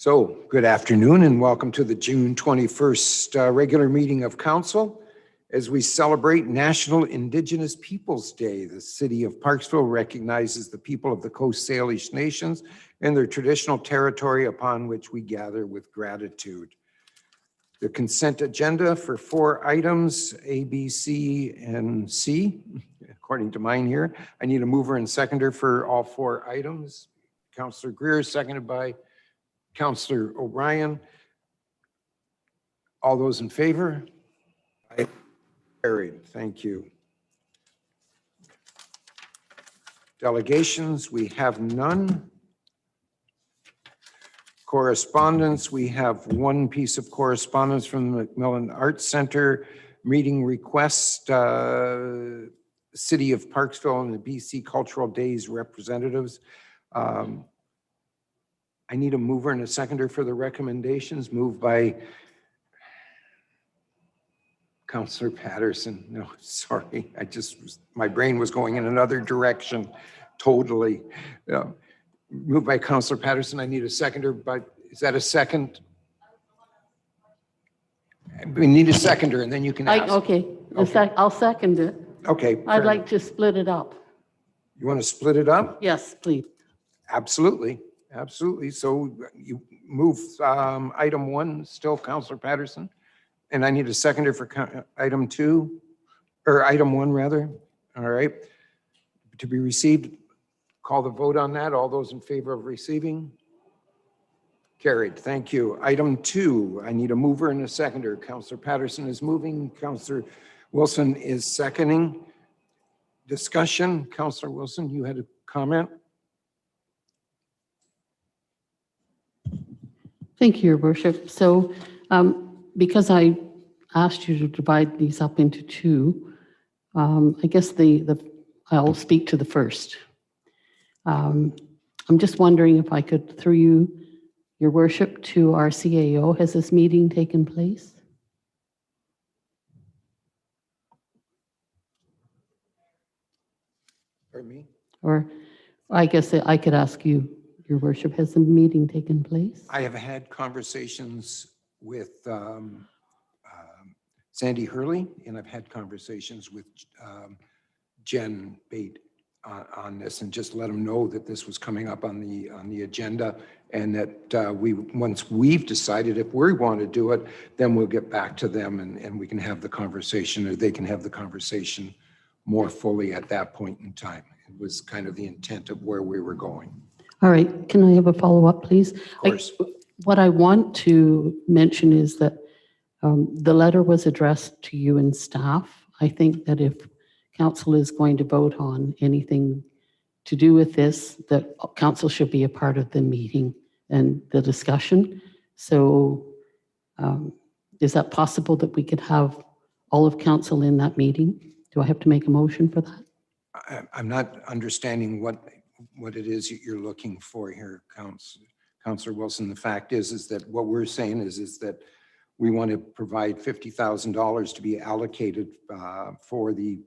So, good afternoon and welcome to the June 21st regular meeting of Council. As we celebrate National Indigenous Peoples Day, the city of Parksville recognizes the people of the Coast Salish Nations and their traditional territory upon which we gather with gratitude. The consent agenda for 4 items, A, B, C, and C, according to mine here. I need a mover and seconder for all 4 items. Councillor Greer, seconded by Councillor O'Brien. All those in favor? Aye. Carried. Thank you. Delegations, we have none. Correspondence, we have 1 piece of correspondence from the McMillan Arts Center, meeting request, City of Parksville and the BC Cultural Days representatives. I need a mover and a seconder for the recommendations. Moved by Councillor Patterson. No, sorry. My brain was going in another direction totally. Moved by Councillor Patterson. I need a seconder, but is that a second? We need a seconder and then you can ask. Okay. I'll second it. Okay. I'd like to split it up. You want to split it up? Yes, please. Absolutely. Absolutely. So you move item 1 still, Councillor Patterson, and I need a seconder for item 2, or item 1 rather. All right. To be received, call the vote on that. All those in favor of receiving? Carried. Thank you. Item 2, I need a mover and a seconder. Councillor Patterson is moving. Councillor Wilson is seconding. Discussion. Councillor Wilson, you had a comment? Thank you, Your Worship. So because I asked you to divide these up into 2, I guess I'll speak to the first. I'm just wondering if I could, through you, Your Worship, to our CAO, has this meeting taken place? Pardon me? Or I guess I could ask you, Your Worship, has the meeting taken place? I have had conversations with Sandy Hurley, and I've had conversations with Jen Bate on this, and just let them know that this was coming up on the agenda, and that once we've decided if we want to do it, then we'll get back to them and we can have the conversation, or they can have the conversation more fully at that point in time. It was kind of the intent of where we were going. All right. Can I have a follow-up, please? Of course. What I want to mention is that the letter was addressed to you and staff. I think that if council is going to vote on anything to do with this, that council should be a part of the meeting and the discussion. So is that possible that we could have all of council in that meeting? Do I have to make a motion for that? I'm not understanding what it is you're looking for here, Councillor Wilson. The fact is that what we're saying is that we want to provide $50,000 to be allocated for the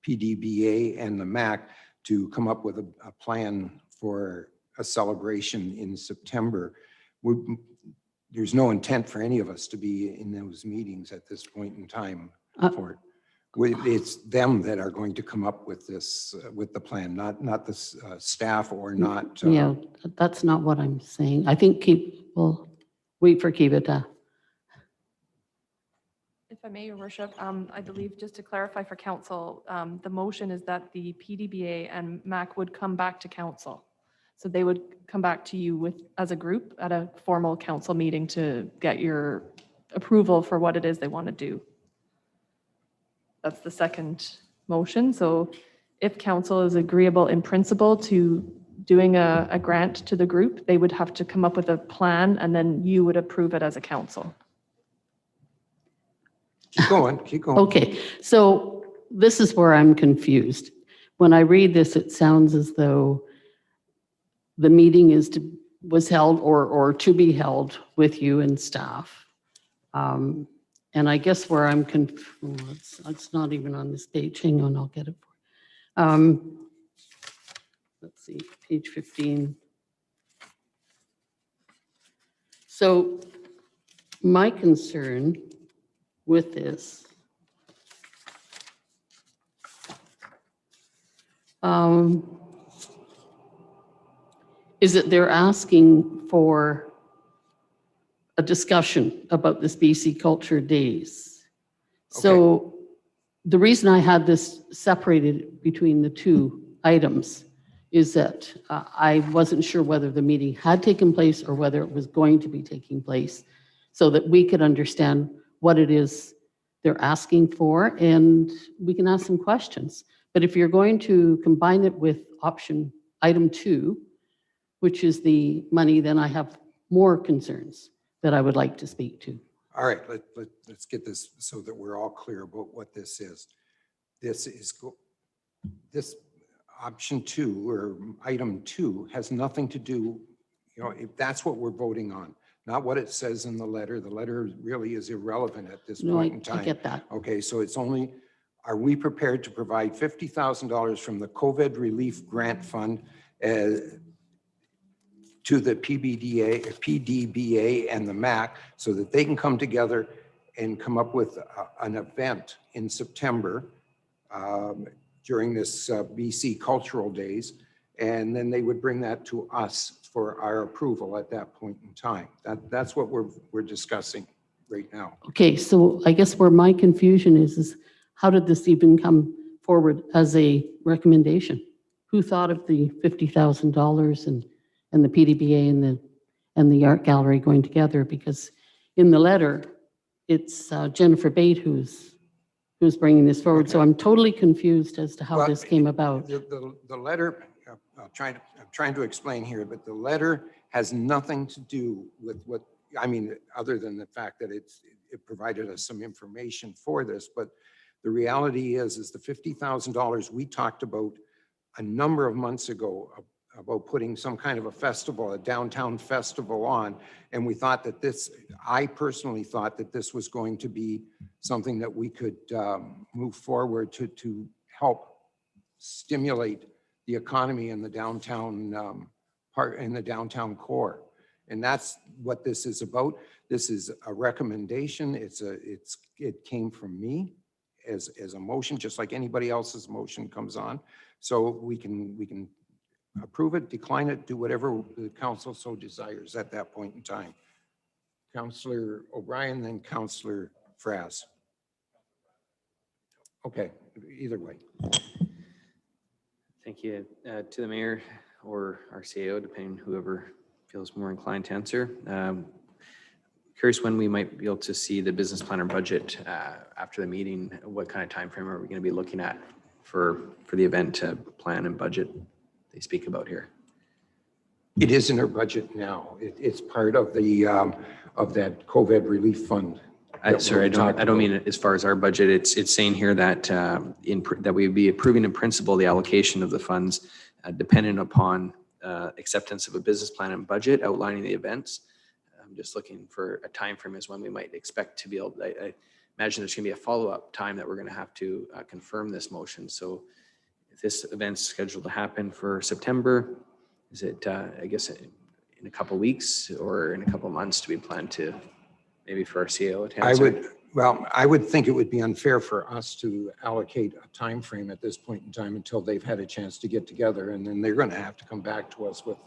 PDBA and the MAC to come up with a plan for a celebration in September. There's no intent for any of us to be in those meetings at this point in time for it. It's them that are going to come up with this, with the plan, not the staff or not. Yeah, that's not what I'm saying. I think we'll wait for Kivita. If I may, Your Worship, I believe just to clarify for council, the motion is that the PDBA and MAC would come back to council. So they would come back to you as a group at a formal council meeting to get your approval for what it is they want to do. That's the second motion. So if council is agreeable in principle to doing a grant to the group, they would have to come up with a plan and then you would approve it as a council. Keep going, keep going. Okay, so this is where I'm confused. When I read this, it sounds as though the meeting was held or to be held with you and staff. And I guess where I'm confused, it's not even on this page. Hang on, I'll get it for you. Let's see, page 15. So my concern with this is that they're asking for a discussion about this BC Culture Days. So the reason I had this separated between the two items is that I wasn't sure whether the meeting had taken place or whether it was going to be taking place, so that we could understand what it is they're asking for and we can ask some questions. But if you're going to combine it with item 2, which is the money, then I have more concerns that I would like to speak to. All right, let's get this so that we're all clear about what this is. This option 2 or item 2 has nothing to do, if that's what we're voting on, not what it says in the letter. The letter really is irrelevant at this point in time. I get that. Okay, so it's only, are we prepared to provide $50,000 from the COVID Relief Grant Fund to the PDBA and the MAC so that they can come together and come up with an event in September during this BC Cultural Days, and then they would bring that to us for our approval at that point in time. That's what we're discussing right now. Okay, so I guess where my confusion is how did this even come forward as a recommendation? Who thought of the $50,000 and the PDBA and the art gallery going together? Because in the letter, it's Jennifer Bate who's bringing this forward. So I'm totally confused as to how this came about. The letter, I'm trying to explain here, but the letter has nothing to do with what, I mean, other than the fact that it provided us some information for this, but the reality is the $50,000 we talked about a number of months ago about putting some kind of a festival, a downtown festival on. And we thought that I personally thought that this was going to be something that we could move forward to help stimulate the economy in the downtown in the downtown core. And that's what this is about. This is a recommendation. It came from me as a motion, just like anybody else's motion comes on. So we can approve it, decline it, do whatever the council so desires at that point in time. Councillor O'Brien, then Councillor Frass. Okay, either way. Thank you to the mayor or our CAO, depending whoever feels more inclined to answer. Curious when we might be able to see the business plan or budget after the meeting. What kind of time frame are we going to be looking at for the event plan and budget they speak about here? It is in our budget now. It's part of the of that COVID relief fund. Sorry, I don't mean as far as our budget. It's saying here that that we would be approving in principle the allocation of the funds dependent upon acceptance of a business plan and budget outlining the events. I'm just looking for a time frame as when we might expect to be able. I imagine there's going to be a follow-up time that we're going to have to confirm this motion. So if this event's scheduled to happen for September, is it, I guess, in a couple of weeks or in a couple of months do we plan to, maybe for our CAO to answer? I would think it would be unfair for us to allocate a time frame at this point in time until they've had a chance to get together, and then they're going to have to come back to us with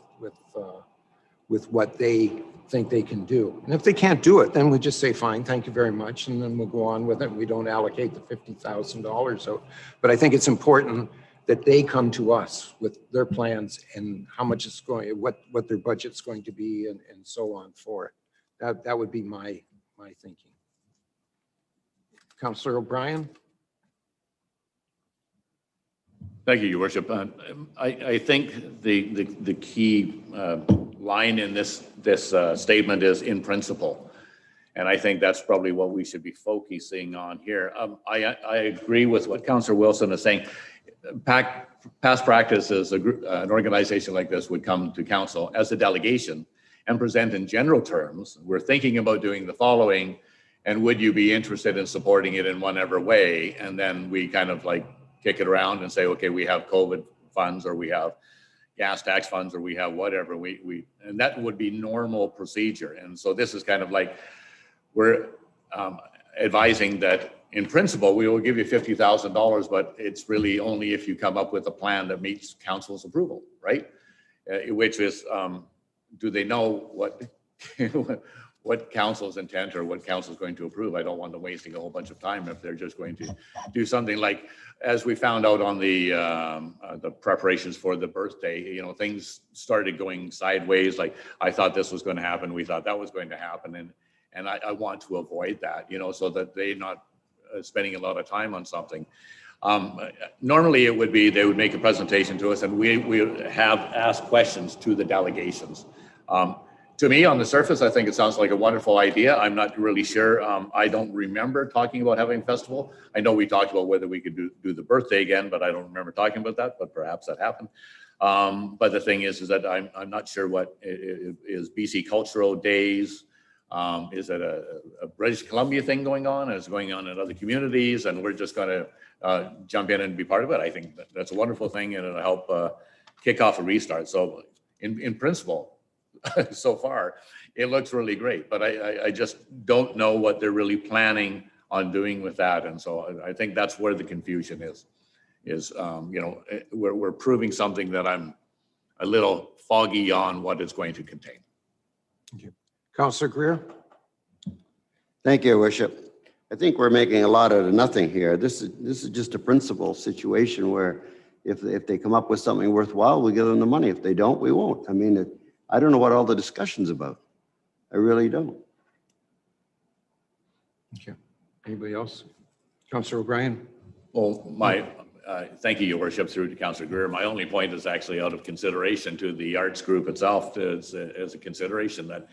what they think they can do. And if they can't do it, then we just say, fine, thank you very much, and then we'll go on with it. We don't allocate the $50,000. So, but I think it's important that they come to us with their plans and how much it's going, what their budget's going to be, and so on for it. That would be my thinking. Councillor O'Brien. Thank you, Your Worship. I think the key line in this statement is in principle, and I think that's probably what we should be focusing on here. I agree with what Councillor Wilson is saying. Past practice is an organization like this would come to council as a delegation and present in general terms. We're thinking about doing the following, and would you be interested in supporting it in whatever way? And then we kind of like kick it around and say, okay, we have COVID funds, or we have, gas tax funds or we have whatever, and that would be normal procedure. And so this is kind of like, we're advising that in principle, we will give you $50,000, but it's really only if you come up with a plan that meets council's approval, right? Which is, do they know what, what council's intent or what council's going to approve? I don't want them wasting a whole bunch of time if they're just going to do something like, as we found out on the preparations for the birthday, you know, things started going sideways. Like, I thought this was going to happen. We thought that was going to happen. And I want to avoid that, you know, so that they're not spending a lot of time on something. Normally it would be, they would make a presentation to us and we have asked questions to the delegations. To me, on the surface, I think it sounds like a wonderful idea. I'm not really sure. I don't remember talking about having a festival. I know we talked about whether we could do the birthday again, but I don't remember talking about that, but perhaps that happened. But the thing is that I'm not sure what is BC Cultural Days. Is it a British Columbia thing going on? Is it going on in other communities? And we're just going to jump in and be part of it. I think that's a wonderful thing and it'll help kick off a restart. So in principle, so far, it looks really great, but I just don't know what they're really planning on doing with that. And so I think that's where the confusion is you know, we're proving something that I'm a little foggy on what it's going to contain. Thank you. Councillor Greer. Thank you, Your Worship. I think we're making a lot out of nothing here. This is just a principle situation where if they come up with something worthwhile, we give them the money. If they don't, we won't. I mean, I don't know what all the discussion's about. I really don't. Okay. Anybody else? Councillor O'Brien. Well, thank you, Your Worship, through to Councillor Greer. My only point is actually out of consideration to the arts group itself as a consideration that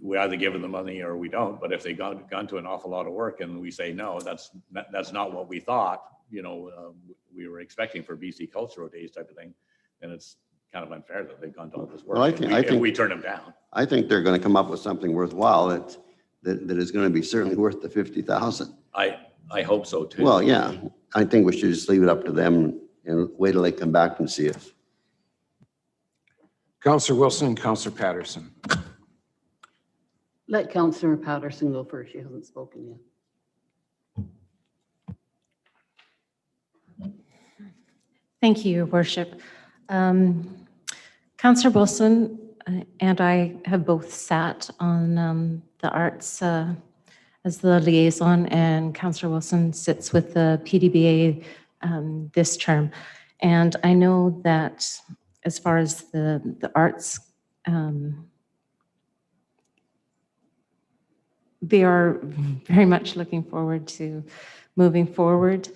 we either give them the money or we don't. But if they've gone to an awful lot of work and we say, no, that's not what we thought, you know, we were expecting for BC Cultural Days type of thing, then it's kind of unfair that they've gone to all this work. Well, I think we turn them down. I think they're going to come up with something worthwhile that is going to be certainly worth the 50,000. I hope so too. Well, yeah, I think we should just leave it up to them and wait till they come back and see us. Councillor Wilson and Councillor Patterson. Let Councillor Patterson go first. She hasn't spoken yet. Thank you, Your Worship. Councillor Wilson and I have both sat on the arts as the liaison, and Councillor Wilson sits with the PDBA this term. And I know that as far as the arts, they are very much looking forward to moving forward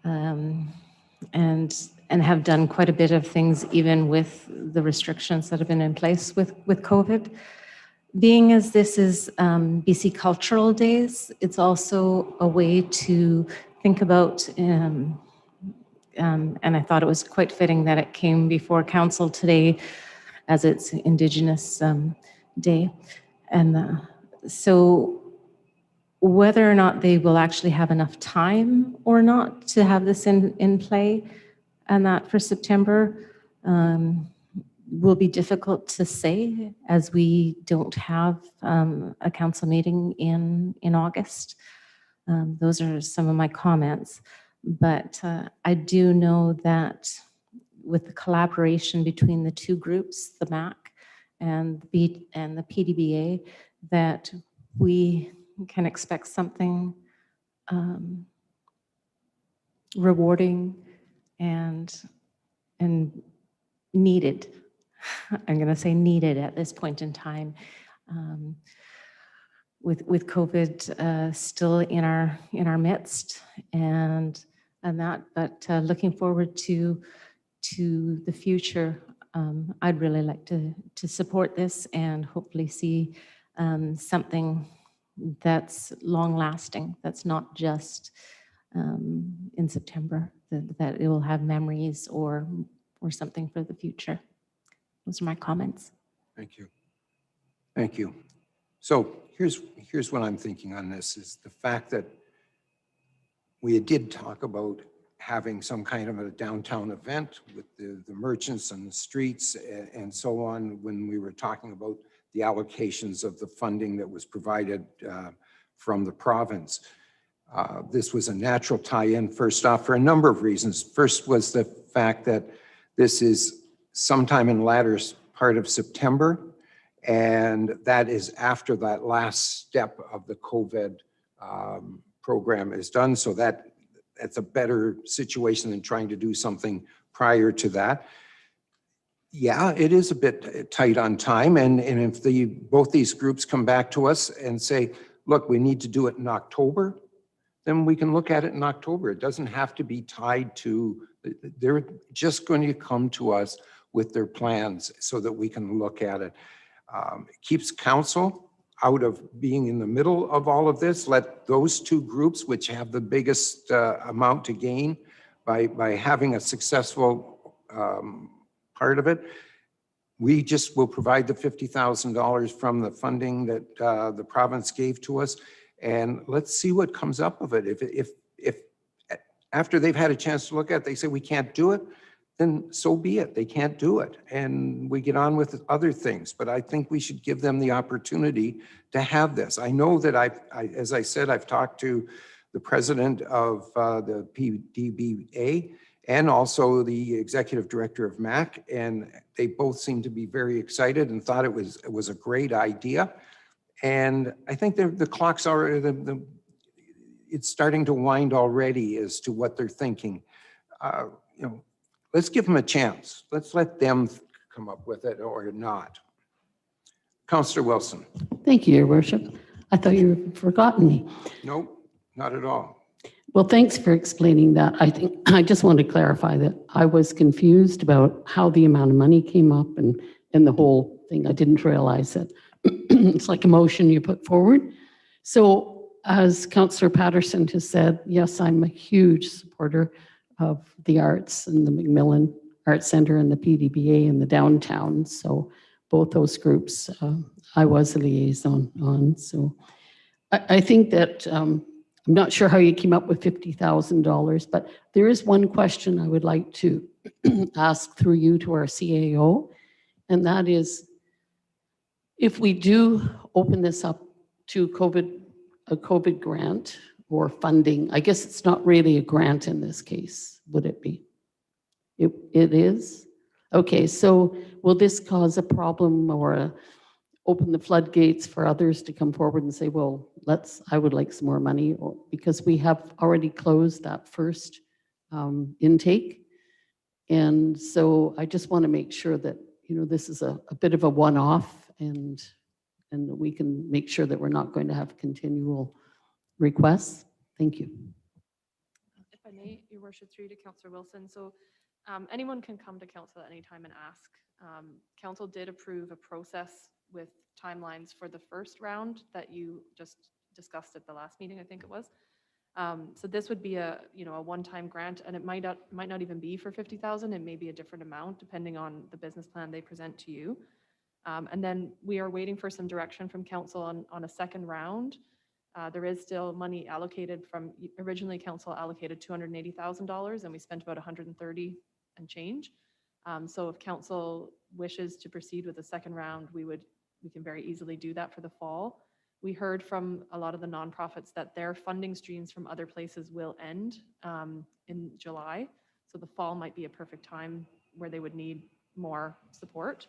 and have done quite a bit of things even with the restrictions that have been in place with COVID. Being as this is BC Cultural Days, it's also a way to think about, and I thought it was quite fitting that it came before council today as it's Indigenous Day. And so whether or not they will actually have enough time or not to have this in play, and that for September will be difficult to say, as we don't have a council meeting in August. Those are some of my comments, but I do know that with the collaboration between the two groups, the MAC and the PDBA, that we can expect something rewarding and needed. I'm going to say needed at this point in time, with COVID still in our midst, and that. But looking forward to the future, I'd really like to support this and hopefully see something that's long lasting, that's not just in September, that it will have memories or something for the future. Those are my comments. Thank you. Thank you. So here's what I'm thinking on this, is the fact that we did talk about having some kind of a downtown event with the merchants on the streets and so on when we were talking about the allocations of the funding that was provided from the province. This was a natural tie-in, first off, for a number of reasons. First was the fact that this is sometime in the latter part of September, and that is after that last step of the COVID program is done. So that's a better situation than trying to do something prior to that. Yeah, it is a bit tight on time. And if both these groups come back to us and say, look, we need to do it in October, then we can look at it in October. It doesn't have to be tied to, they're just going to come to us with their plans so that we can look at it. It keeps council out of being in the middle of all of this. Let those two groups, which have the biggest amount to gain by having a successful part of it, we just will provide the $50,000 from the funding that the province gave to us, and let's see what comes up of it. If after they've had a chance to look at it, they say we can't do it, then so be it. They can't do it, and we get on with other things. But I think we should give them the opportunity to have this. I know that as I said, I've talked to the president of the PDBA and also the executive director of MAC, and they both seem to be very excited and thought it was a great idea. And I think the clock's already, it's starting to wind already as to what they're thinking. Let's give them a chance. Let's let them come up with it or not. Councillor Wilson. Thank you, Your Worship. I thought you had forgotten me. Nope, not at all. Well, thanks for explaining that. I just want to clarify that I was confused about how the amount of money came up and the whole thing. I didn't realize that it's like a motion you put forward. So as Councillor Patterson has said, yes, I'm a huge supporter of the arts and the McMillan Arts Centre and the PDBA in the downtown. So both those groups, I was a liaison on. So I think that I'm not sure how you came up with $50,000, but there is one question I would like to ask through you to our CAO, and that is, if we do open this up to a COVID grant or funding, I guess it's not really a grant in this case, would it be? It is? Okay, so will this cause a problem or open the floodgates for others to come forward and say, well, I would like some more money, or because we have already closed that first intake. And so I just want to make sure that, this is a bit of a one-off, and we can make sure that we're not going to have continual requests. Thank you. If I may, Your Worship, through you to Councillor Wilson. So anyone can come to council at any time and ask. Council did approve a process with timelines for the first round that you just discussed at the last meeting, I think it was. So this would be a one-time grant, and it might not even be for $50,000. It may be a different amount depending on the business plan they present to you. And then we are waiting for some direction from council on a second round. There is still money allocated from, originally council allocated $280,000 and we spent about 130 and change. So if council wishes to proceed with the second round, we can very easily do that for the fall. We heard from a lot of the nonprofits that their funding streams from other places will end in July. So the fall might be a perfect time where they would need more support.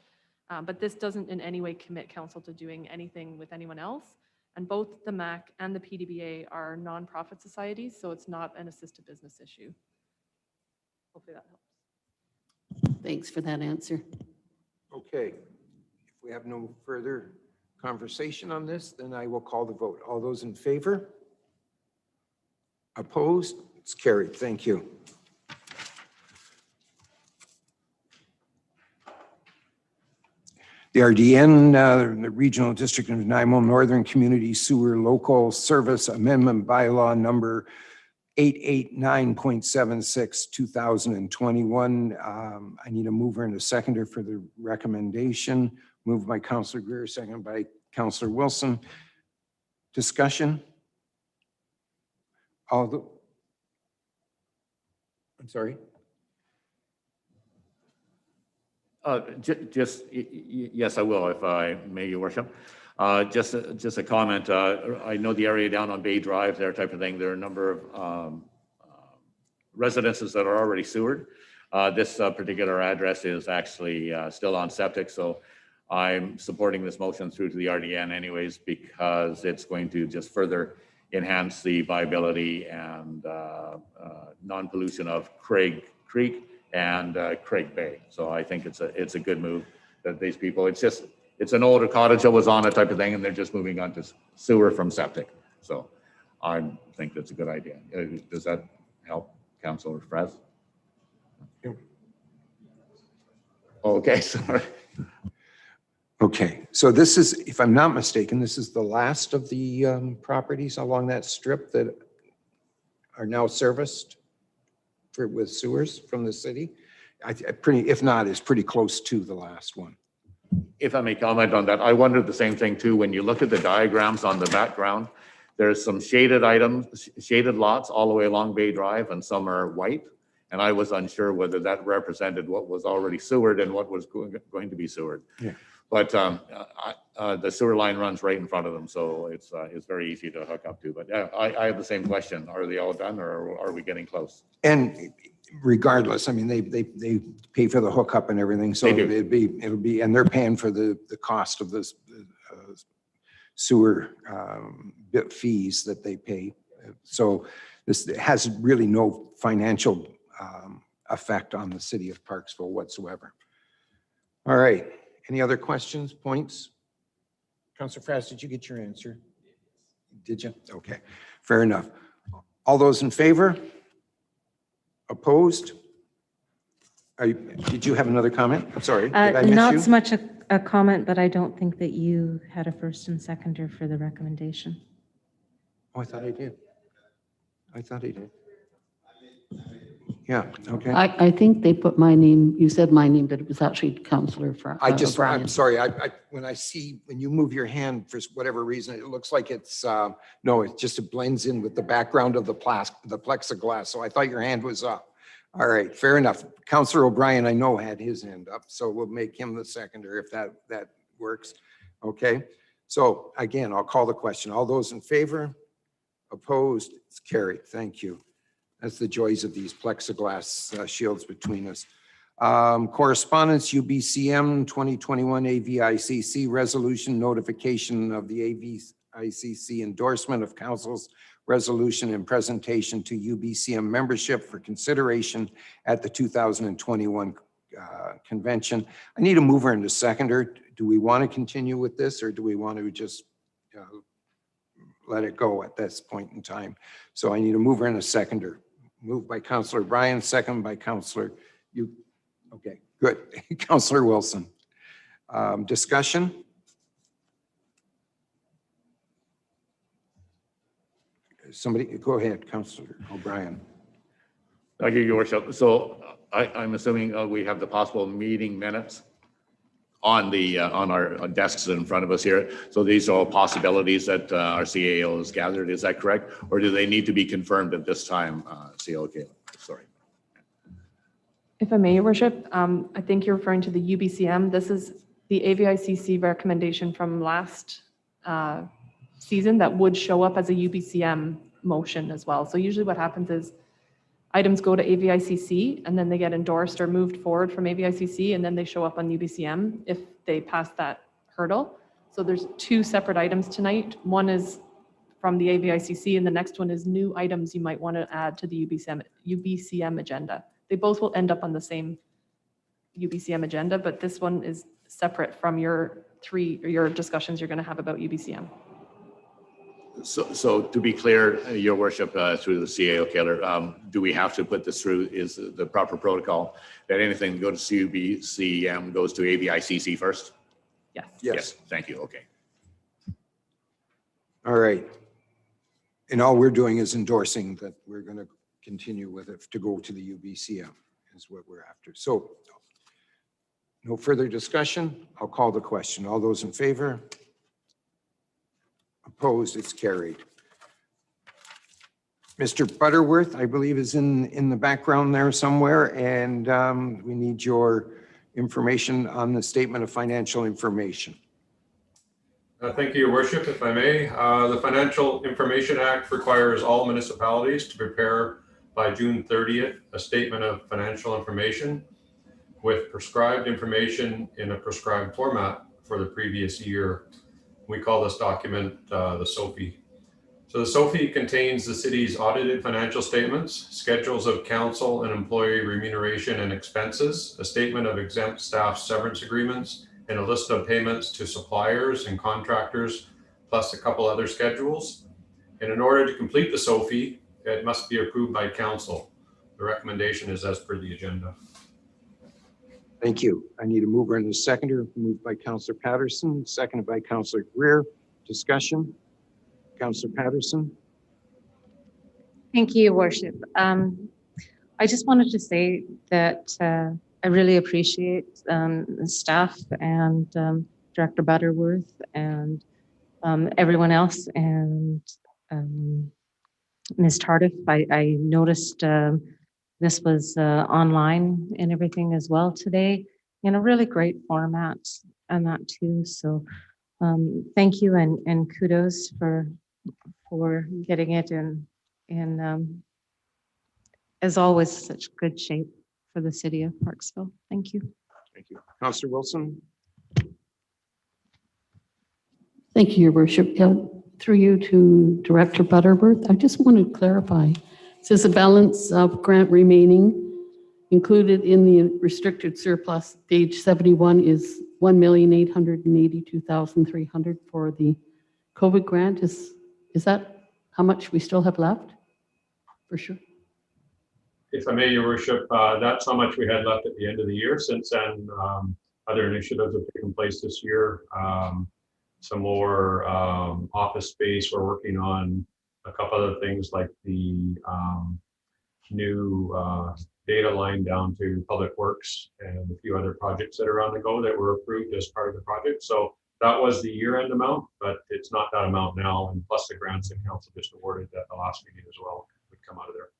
But this doesn't in any way commit council to doing anything with anyone else. And both the MAC and the PDBA are nonprofit societies, so it's not an assisted business issue. Hopefully that helps. Thanks for that answer. Okay. If we have no further conversation on this, then I will call the vote. All those in favor? Opposed? It's carried. Thank you. The RDN, the Regional District of Nanaimo Northern Community Sewer Local Service Amendment Bylaw number 889.76, 2021. I need a mover and a seconder for the recommendation. Moved by Councillor Greer, seconded by Councillor Wilson. Discussion? I'm sorry? Yes, I will, if I may, Your Worship. Just a comment. I know the area down on Bay Drive, there type of thing. There are a number of residences that are already sewered. This particular address is actually still on septic, so I'm supporting this motion through to the RDN anyways, because it's going to just further enhance the viability and non-pollution of Craig Creek and Craig Bay. So I think it's a good move that these people, it's an older cottage that was on it type of thing, and they're just moving on to sewer from septic. So I think that's a good idea. Does that help, Councilor Fraz? Okay, sorry. Okay, so this is, if I'm not mistaken, this is the last of the properties along that strip that are now serviced with sewers from the city. If not, it's pretty close to the last one. If I may comment on that, I wondered the same thing too. When you look at the diagrams on the background, there's some shaded items, shaded lots all the way along Bay Drive, and some are white. And I was unsure whether that represented what was already sewered and what was going to be sewered. Yeah. But the sewer line runs right in front of them, so it's very easy to hook up to. But yeah, I have the same question. Are they all done, or are we getting close? And regardless, I mean, they pay for the hookup and everything, so They do. it'll be, and they're paying for the cost of this sewer bit fees that they pay. So this has really no financial effect on the city of Parksville whatsoever. All right. Any other questions, points? Councilor Frass, did you get your answer? Did you? Okay, fair enough. All those in favor? Opposed? Did you have another comment? I'm sorry. Did I miss Not you? so much a comment, but I don't think that you had a first and seconder for the recommendation. Oh, I thought I did. I thought I did. Yeah, okay. I think they put my name, you said my name, but it was actually Councillor I'm sorry, when you move your hand for whatever reason, it looks like it's, no, it blends in with the background of the plexiglass. So I thought your hand was up. All right, fair enough. Councillor O'Brien, I know, had his hand up, so we'll make him the seconder if that works. Okay, so again, I'll call the question. All those in favor? Opposed? It's carried. Thank you. That's the joys of these plexiglass shields between us. Correspondence, UBCM 2021 AVICC resolution, notification of the AVICC endorsement of council's resolution and presentation to UBCM membership for consideration at the 2021 convention. I need a mover and a seconder. Do we want to continue with this, or do we want to just let it go at this point in time? So I need a mover and a seconder. Moved by Councillor Bryan, second by Councillor you. Okay, good. Councillor Wilson. Discussion? Somebody, go ahead, Councillor O'Brien. Thank you, Your Worship. So I'm assuming we have the possible meeting minutes on our desks in front of us here. So these are all possibilities that our CAO has gathered. Is that correct? Or do they need to be confirmed at this time, CAO Caleb? Sorry. If I may, Your Worship, I think you're referring to the UBCM. This is the AVICC recommendation from last season that would show up as a UBCM motion as well. So usually what happens is items go to AVICC and then they get endorsed or moved forward from AVICC, and then they show up on UBCM if they pass that hurdle. So there's two separate items tonight. One is from the AVICC and the next one is new items you might want to add to the UBCM agenda. They both will end up on the same UBCM agenda, but this one is separate from your discussions you're going to have about UBCM. So to be clear, Your Worship, through the CAO Keller, do we have to put this through, is the proper protocol that anything that goes to UBCM goes to AVICC first? Yes. Yes. Thank you. Okay. All right. And all we're doing is endorsing that we're going to continue with it to go to the UBCM is what we're after. So no further discussion. I'll call the question. All those in favor? Opposed? It's carried. Mr. Butterworth, I believe, is in the background there somewhere, and we need your information on the statement of financial information. Thank you, Your Worship. If I may, the Financial Information Act requires all municipalities to prepare by June 30th a statement of financial information with prescribed information in a prescribed format for the previous year. We call this document the SOFI. So the SOFI contains the city's audited financial statements, schedules of council and employee remuneration and expenses, a statement of exempt staff severance agreements, and a list of payments to suppliers and contractors, plus a couple other schedules. And in order to complete the SOFI, it must be approved by council. The recommendation is as per the agenda. Thank you. I need a mover and a seconder. Moved by Councillor Patterson, seconded by Councillor Greer. Discussion. Councillor Patterson. Thank you, Your Worship. I just wanted to say that I really appreciate staff and Director Butterworth and everyone else, and Ms. Tardif. I noticed this was online and everything as well today in a really great format and that too. So thank you and kudos for getting it in as always, such good shape for the city of Parksville. Thank you. Thank you. Councillor Wilson. Thank you, Your Worship. Through you to Director Butterworth, I just want to clarify. It says the balance of grant remaining included in the restricted surplus, page 71, is $1,882,300 for the COVID grant. Is that how much we still have left? For sure. If I may, Your Worship, that's how much we had left at the end of the year. Since then, other initiatives have taken place this year. Some more office space. We're working on a couple other things like the new data line down to Public Works and a few other projects that are on the go that were approved as part of the project. So that was the year-end amount, but it's not that amount now. And plus the grants that council just awarded at the last meeting as well would come out of there.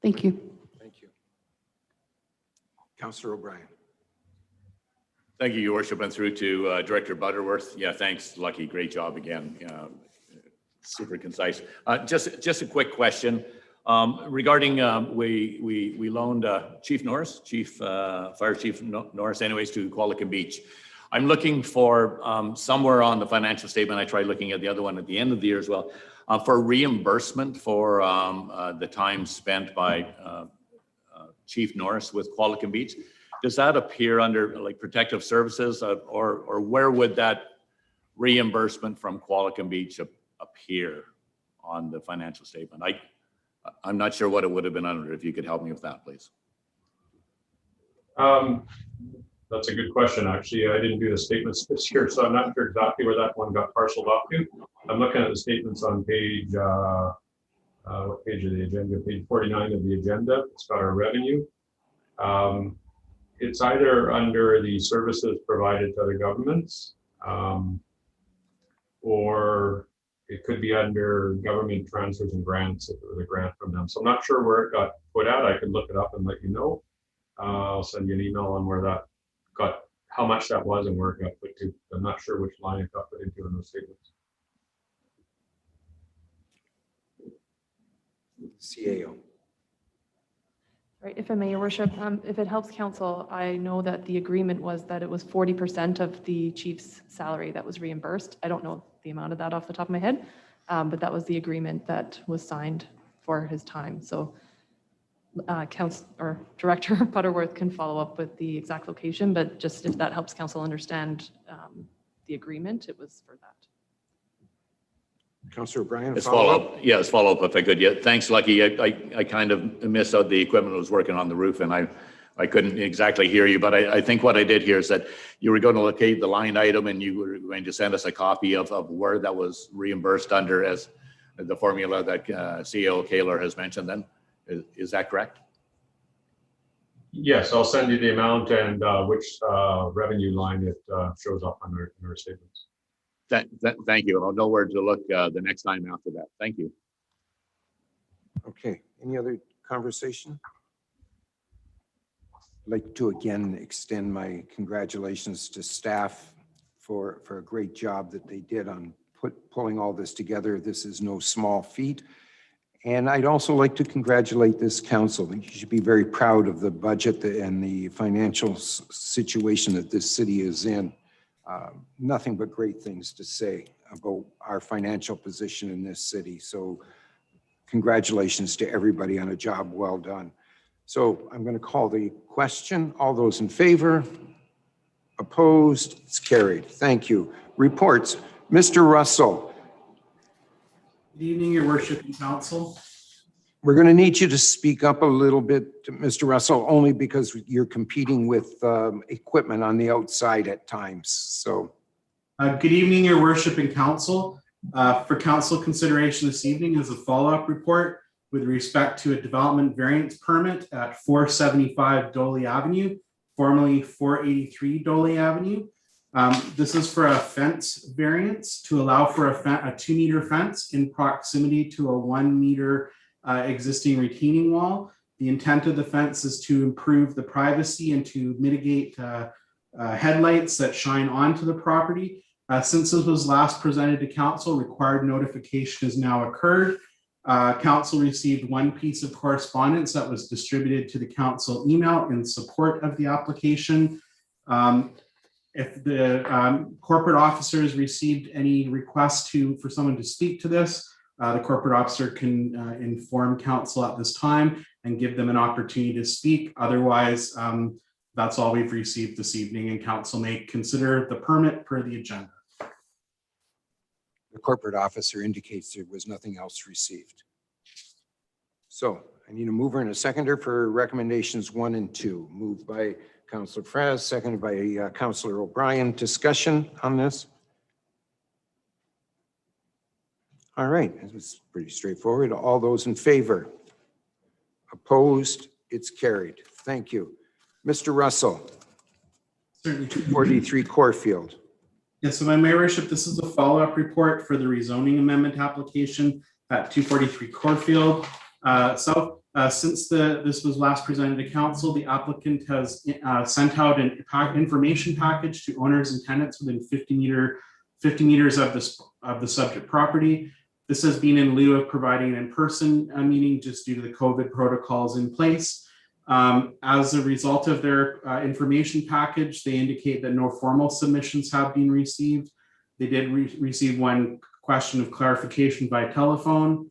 Thank you. Thank you. Councillor O'Brien. Thank you, Your Worship, and through to Director Butterworth. Yeah, thanks, Lucky. Great job again. Super concise. Just a quick question regarding we loaned Chief Norris, Fire Chief Norris, anyways, to Qualicum Beach. I'm looking for somewhere on the financial statement. I tried looking at the other one at the end of the year as well for reimbursement for the time spent by Chief Norris with Qualicum Beach. Does that appear under like protective services or where would that reimbursement from Qualicum Beach appear on the financial statement? I'm not sure what it would have been under. If you could help me with that, please. That's a good question. Actually, I didn't do the statements this year, so I'm not sure exactly where that one got parceled off to. I'm looking at the statements on page, what page of the agenda? Page 49 of the agenda. It's got our revenue. It's either under the services provided to other governments, or it could be under government transfers and grants if it was a grant from them. So I'm not sure where it got put at. I can look it up and let you know. I'll send you an email on where that got, how much that was and where it got put to. I'm not sure which line it got put into in those statements. CAO. Right, if I may, Your Worship, if it helps council, I know that the agreement was that it was 40% of the chief's salary that was reimbursed. I don't know the amount of that off the top of my head, but that was the agreement that was signed for his time. So Council or Director Butterworth can follow up with the exact location, but just if that helps council understand the agreement, it was for that. Councillor O'Brien. Let's follow up. Yeah, let's follow up if I could. Yeah, thanks, Lucky. I kind of missed out the equipment that was working on the roof, and I couldn't exactly hear you, but I think what I did hear is that you were going to locate the line item and you were going to send us a copy of where that was reimbursed under as the formula that CEO Kaler has mentioned then. Is that correct? Yes, I'll send you the amount and which revenue line it shows up on our statements. Thank you. I'll know where to look the next time after that. Thank you. Okay, any other conversation? I'd like to again extend my congratulations to staff for a great job that they did on pulling all this together. This is no small feat. And I'd also like to congratulate this council. You should be very proud of the budget and the financial situation that this city is in. Nothing but great things to say about our financial position in this city. So congratulations to everybody on a job well done. So I'm going to call the question. All those in favor? Opposed? It's carried. Thank you. Reports. Mr. Russell. Good evening, Your Worship and Council. We're going to need you to speak up a little bit, Mr. Russell, only because you're competing with equipment on the outside at times. So, Good evening, Your Worship and Council. For Council consideration this evening is a follow-up report with respect to a development variance permit at 475 Doehle Avenue, formerly 483 Doehle Avenue. This is for a fence variance to allow for a 2-meter fence in proximity to a 1-meter existing retaining wall. The intent of the fence is to improve the privacy and to mitigate headlights that shine onto the property. Since this was last presented to council, required notification has now occurred. Council received one piece of correspondence that was distributed to the council email in support of the application. If the corporate officers received any requests for someone to speak to this, the corporate officer can inform council at this time and give them an opportunity to speak. Otherwise, that's all we've received this evening, and council may consider the permit per the agenda. the corporate officer indicates there was nothing else received. So I need a mover and a seconder for recommendations 1 and 2. Moved by Councillor Fraz, seconded by Councillor O'Brien. Discussion on this? All right, it was pretty straightforward. All those in favor? Opposed? It's carried. Thank you. Mr. Russell, Certainly. 243 Corfield. Yes, so my worship, this is a follow-up report for the rezoning amendment application at 243 Corfield. Since this was last presented to council, the applicant has sent out an information package to owners and tenants within 50 meters of the subject property. This has been in lieu of providing an in-person meeting just due to the COVID protocols in place. As a result of their information package, they indicate that no formal submissions have been received. They did receive one question of clarification by telephone.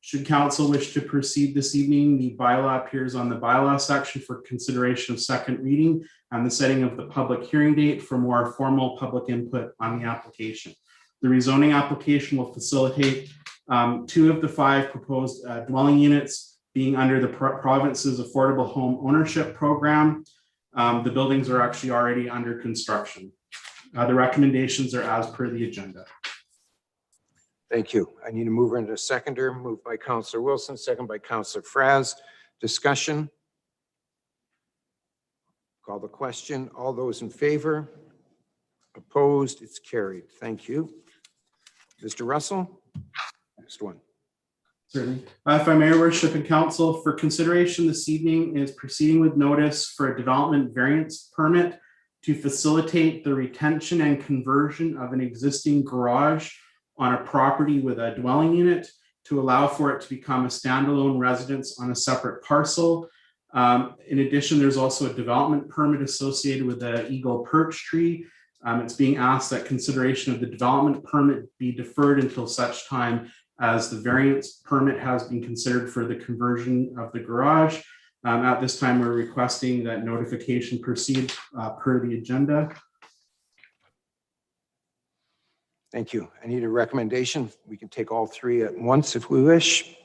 Should council wish to proceed this evening, the bylaw appears on the bylaw section for consideration of second reading and the setting of the public hearing date for more formal public input on the application. The rezoning application will facilitate 2 of the 5 proposed dwelling units being under the province's affordable home ownership program. The buildings are actually already under construction. The recommendations are as per the agenda. Thank you. I need a mover and a seconder. Moved by Councillor Wilson, second by Councillor Fraz. Discussion? Call the question. All those in favor? Opposed? It's carried. Thank you. Mr. Russell, next one. Certainly. If I may, worship and council, for consideration this evening is proceeding with notice for a development variance permit to facilitate the retention and conversion of an existing garage on a property with a dwelling unit to allow for it to become a standalone residence on a separate parcel. In addition, there's also a development permit associated with the Eagle Perch tree. It's being asked that consideration of the development permit be deferred until such time as the variance permit has been considered for the conversion of the garage. At this time, we're requesting that notification proceed per the agenda. Thank you. I need a recommendation. We can take all 3 at once if we wish.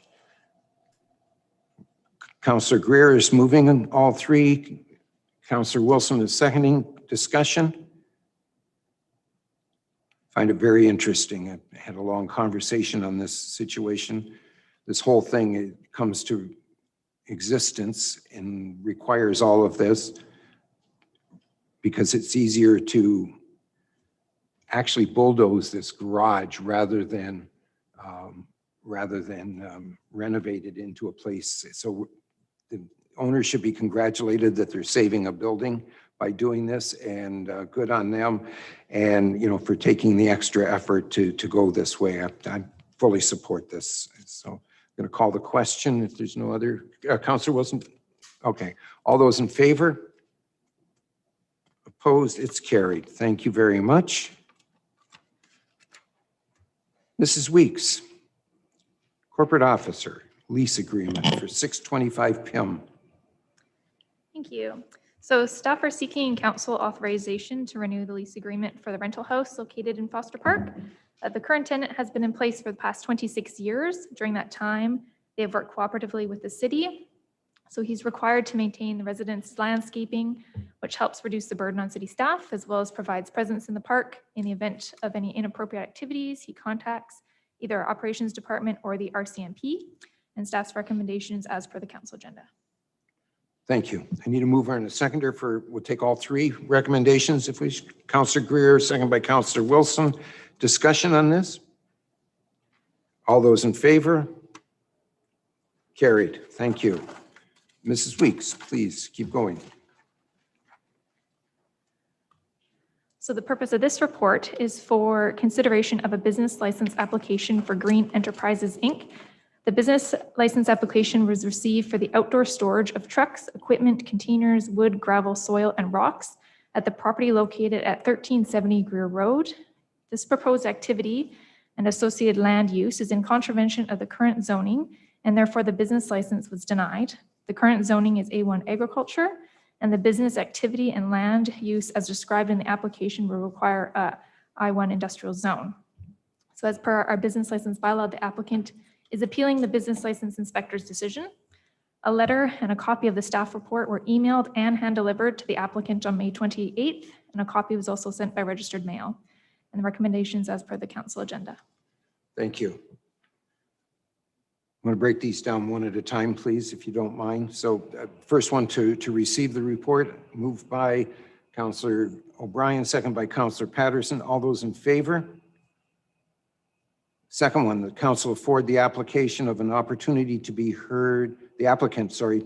Councillor Greer is moving on all 3. Councillor Wilson is seconding. Discussion? Find it very interesting. I had a long conversation on this situation. This whole thing, it comes to existence and requires all of this because it's easier to actually bulldoze this garage rather than rather than renovate it into a place. So the owners should be congratulated that they're saving a building by doing this, and good on them. And, you know, for taking the extra effort to go this way. I fully support this. So I'm going to call the question if there's no other. Councillor Wilson? Okay. All those in favor? Opposed? It's carried. Thank you very much. Mrs. Weeks, Corporate Officer, lease agreement for 625 Pim. Thank you. So staff are seeking council authorization to renew the lease agreement for the rental house located in Foster Park. The current tenant has been in place for the past 26 years. During that time, they have worked cooperatively with the city. So he's required to maintain the residents' landscaping, which helps reduce the burden on city staff, as well as provides presence in the park. In the event of any inappropriate activities, he contacts either our operations department or the RCMP, and staff's recommendations as per the council agenda. Thank you. I need a mover and a seconder for, we'll take all three recommendations if we, Councillor Greer, second by Councillor Wilson. Discussion on this? All those in favor? Carried. Thank you. Mrs. Weeks, please keep going. So the purpose of this report is for consideration of a business license application for Green Enterprises, Inc. The business license application was received for the outdoor storage of trucks, equipment, containers, wood, gravel, soil, and rocks at the property located at 1370 Greer Road. This proposed activity and associated land use is in contravention of the current zoning, and therefore the business license was denied. The current zoning is A1 agriculture, and the business activity and land use as described in the application will require a I1 industrial zone. So as per our business license bylaw, the applicant is appealing the business license inspector's decision. A letter and a copy of the staff report were emailed and hand-delivered to the applicant on May 28th, and a copy was also sent by registered mail. And the recommendations as per the council agenda. Thank you. I'm going to break these down one at a time, please, if you don't mind. So first one to receive the report, moved by Councillor O'Brien, second by Councillor Patterson. All those in favor? Second one, the council afford the application of an opportunity to be heard, the applicant, sorry,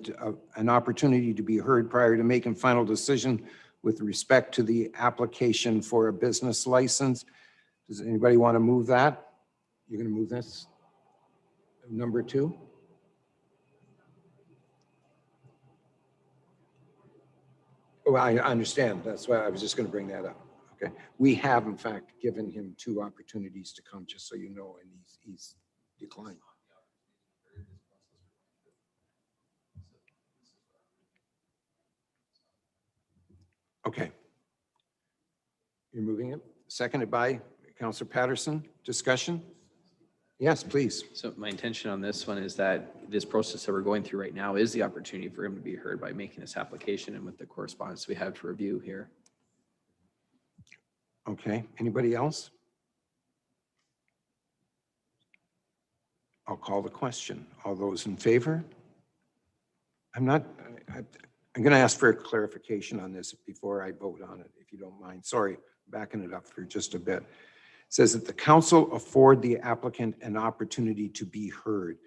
an opportunity to be heard prior to making final decision with respect to the application for a business license. Does anybody want to move that? You're going to move this? Number 2? Oh, I understand. That's why I was just going to bring that up. Okay. We have, in fact, given him 2 opportunities to come, just so you know, and he's declined. Okay. You're moving it. Seconded by Councillor Patterson. Discussion? Yes, please. So my intention on this one is that this process that we're going through right now is the opportunity for him to be heard by making this application and with the correspondence we have to review here. Okay. Anybody else? I'll call the question. All those in favor? I'm going to ask for a clarification on this before I vote on it, if you don't mind. Sorry, backing it up for just a bit. It says that the council afford the applicant an opportunity to be heard.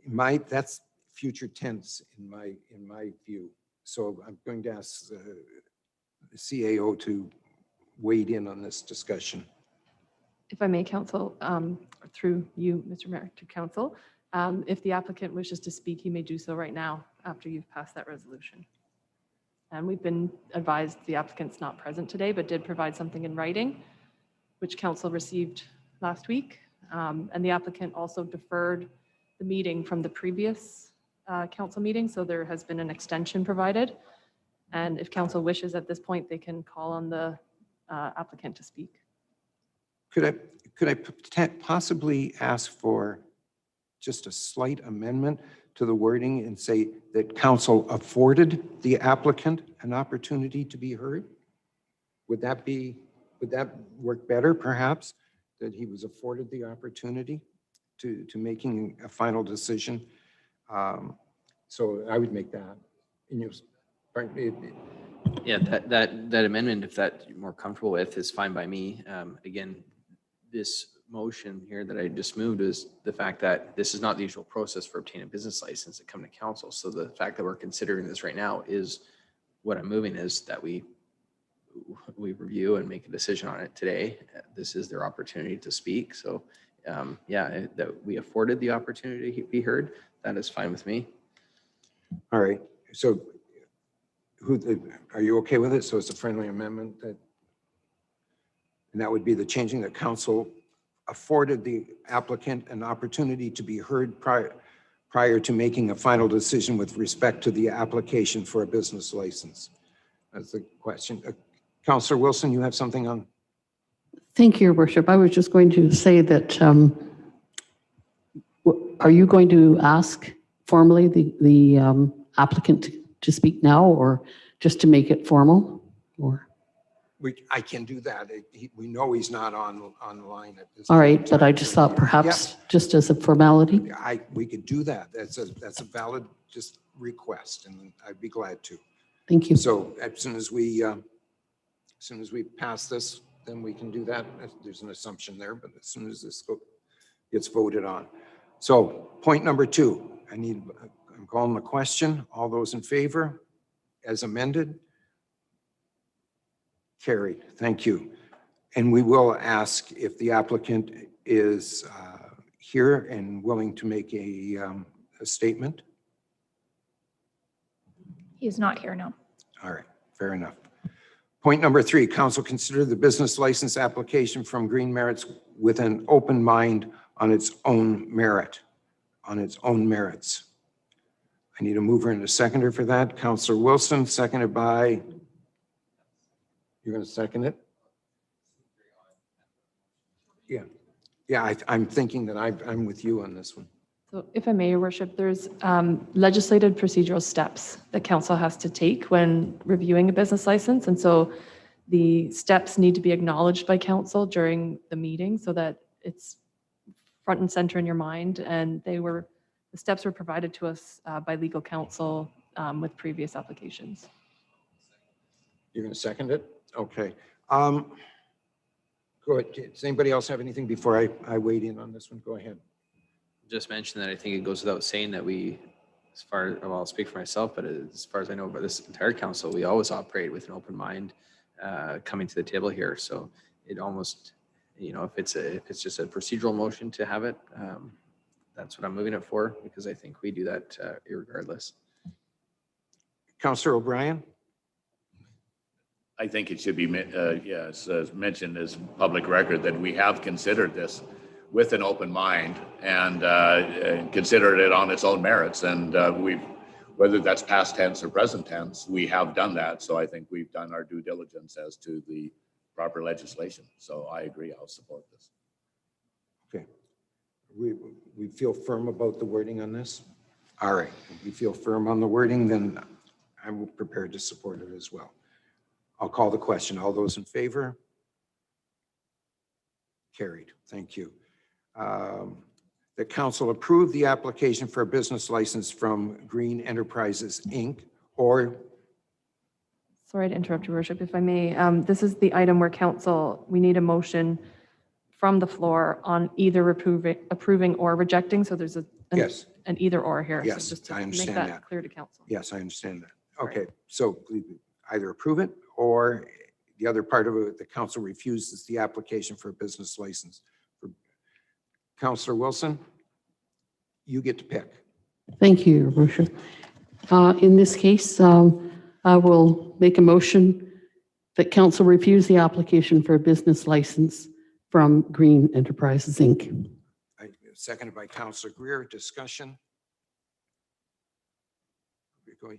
That's future tense in my view. So I'm going to ask the CAO to wade in on this discussion. If I may, counsel, through you, Mr. Mayor, to council, if the applicant wishes to speak, he may do so right now after you've passed that resolution. And we've been advised the applicant's not present today, but did provide something in writing, which council received last week. And the applicant also deferred the meeting from the previous council meeting, so there has been an extension provided. And if council wishes at this point, they can call on the applicant to speak. Could I possibly ask for just a slight amendment to the wording and say that council afforded the applicant an opportunity to be heard? Would that work better, perhaps, that he was afforded the opportunity to making a final decision? So I would make that. Yeah, that amendment, if that you're more comfortable with, is fine by me. Again, this motion here that I just moved is the fact that this is not the usual process for obtaining a business license to come to council. So the fact that we're considering this right now is what I'm moving is that we review and make a decision on it today. This is their opportunity to speak. So yeah, that we afforded the opportunity to be heard. That is fine with me. All right, so are you okay with it? So it's a friendly amendment that, and that would be the changing that council afforded the applicant an opportunity to be heard prior to making a final decision with respect to the application for a business license. That's the question. Councillor Wilson, you have something on? Thank you, Your Worship. I was just going to say that, are you going to ask formally the applicant to speak now, or just to make it formal? Or I can do that. We know he's not online at this. all right, point. but I just thought perhaps just as a formality. We could do that. That's a valid just request, and I'd be glad to. Thank you. So as soon as we pass this, then we can do that. There's an assumption there, but as soon as this gets voted on. So point number 2, I'm calling the question. All those in favor as amended? Carried. Thank you. And we will ask if the applicant is here and willing to make a statement. He is not here now. All right, fair enough. Point number 3, council consider the business license application from Green Merits with an open mind on its own merit, on its own merits. I need a mover and a seconder for that. Councillor Wilson, seconded by, you're going to second it? Yeah, I'm thinking that I'm with you on this one. So if I may, Your Worship, there's legislative procedural steps that council has to take when reviewing a business license. And so the steps need to be acknowledged by council during the meeting so that it's front and center in your mind. And the steps were provided to us by legal counsel with previous applications. You're going to second it? Okay. Go ahead. Does anybody else have anything before I weigh in on this one? Go ahead. Just mention that I think it goes without saying that I'll speak for myself, but as far as I know about this entire council, we always operate with an open mind coming to the table here. So it almost, if it's just a procedural motion to have it, that's what I'm moving it for, because I think we do that irregardless. Councillor O'Brien? I think it should be mentioned as public record that we have considered this with an open mind and considered it on its own merits. And whether that's past tense or present tense, we have done that. So I think we've done our due diligence as to the proper legislation. So I agree, I'll support this. Okay. We feel firm about the wording on this? All right. If you feel firm on the wording, then I'm prepared to support it as well. I'll call the question. All those in favor? Carried. Thank you. The council approved the application for a business license from Green Enterprises, Inc. or... Sorry to interrupt, Your Worship, if I may. This is the item where we need a motion from the floor on either approving or rejecting. So there's an either or here. Yes, so just to I understand make that. clear to council. Yes, I understand that. Okay, so either approve it or the other part of it, the council refuses the application for a business license. Councillor Wilson, you get to pick. Thank you, Your Worship. In this case, I will make a motion that council refuse the application for a business license from Green Enterprises, Inc. Seconded by Councillor Greer. Discussion.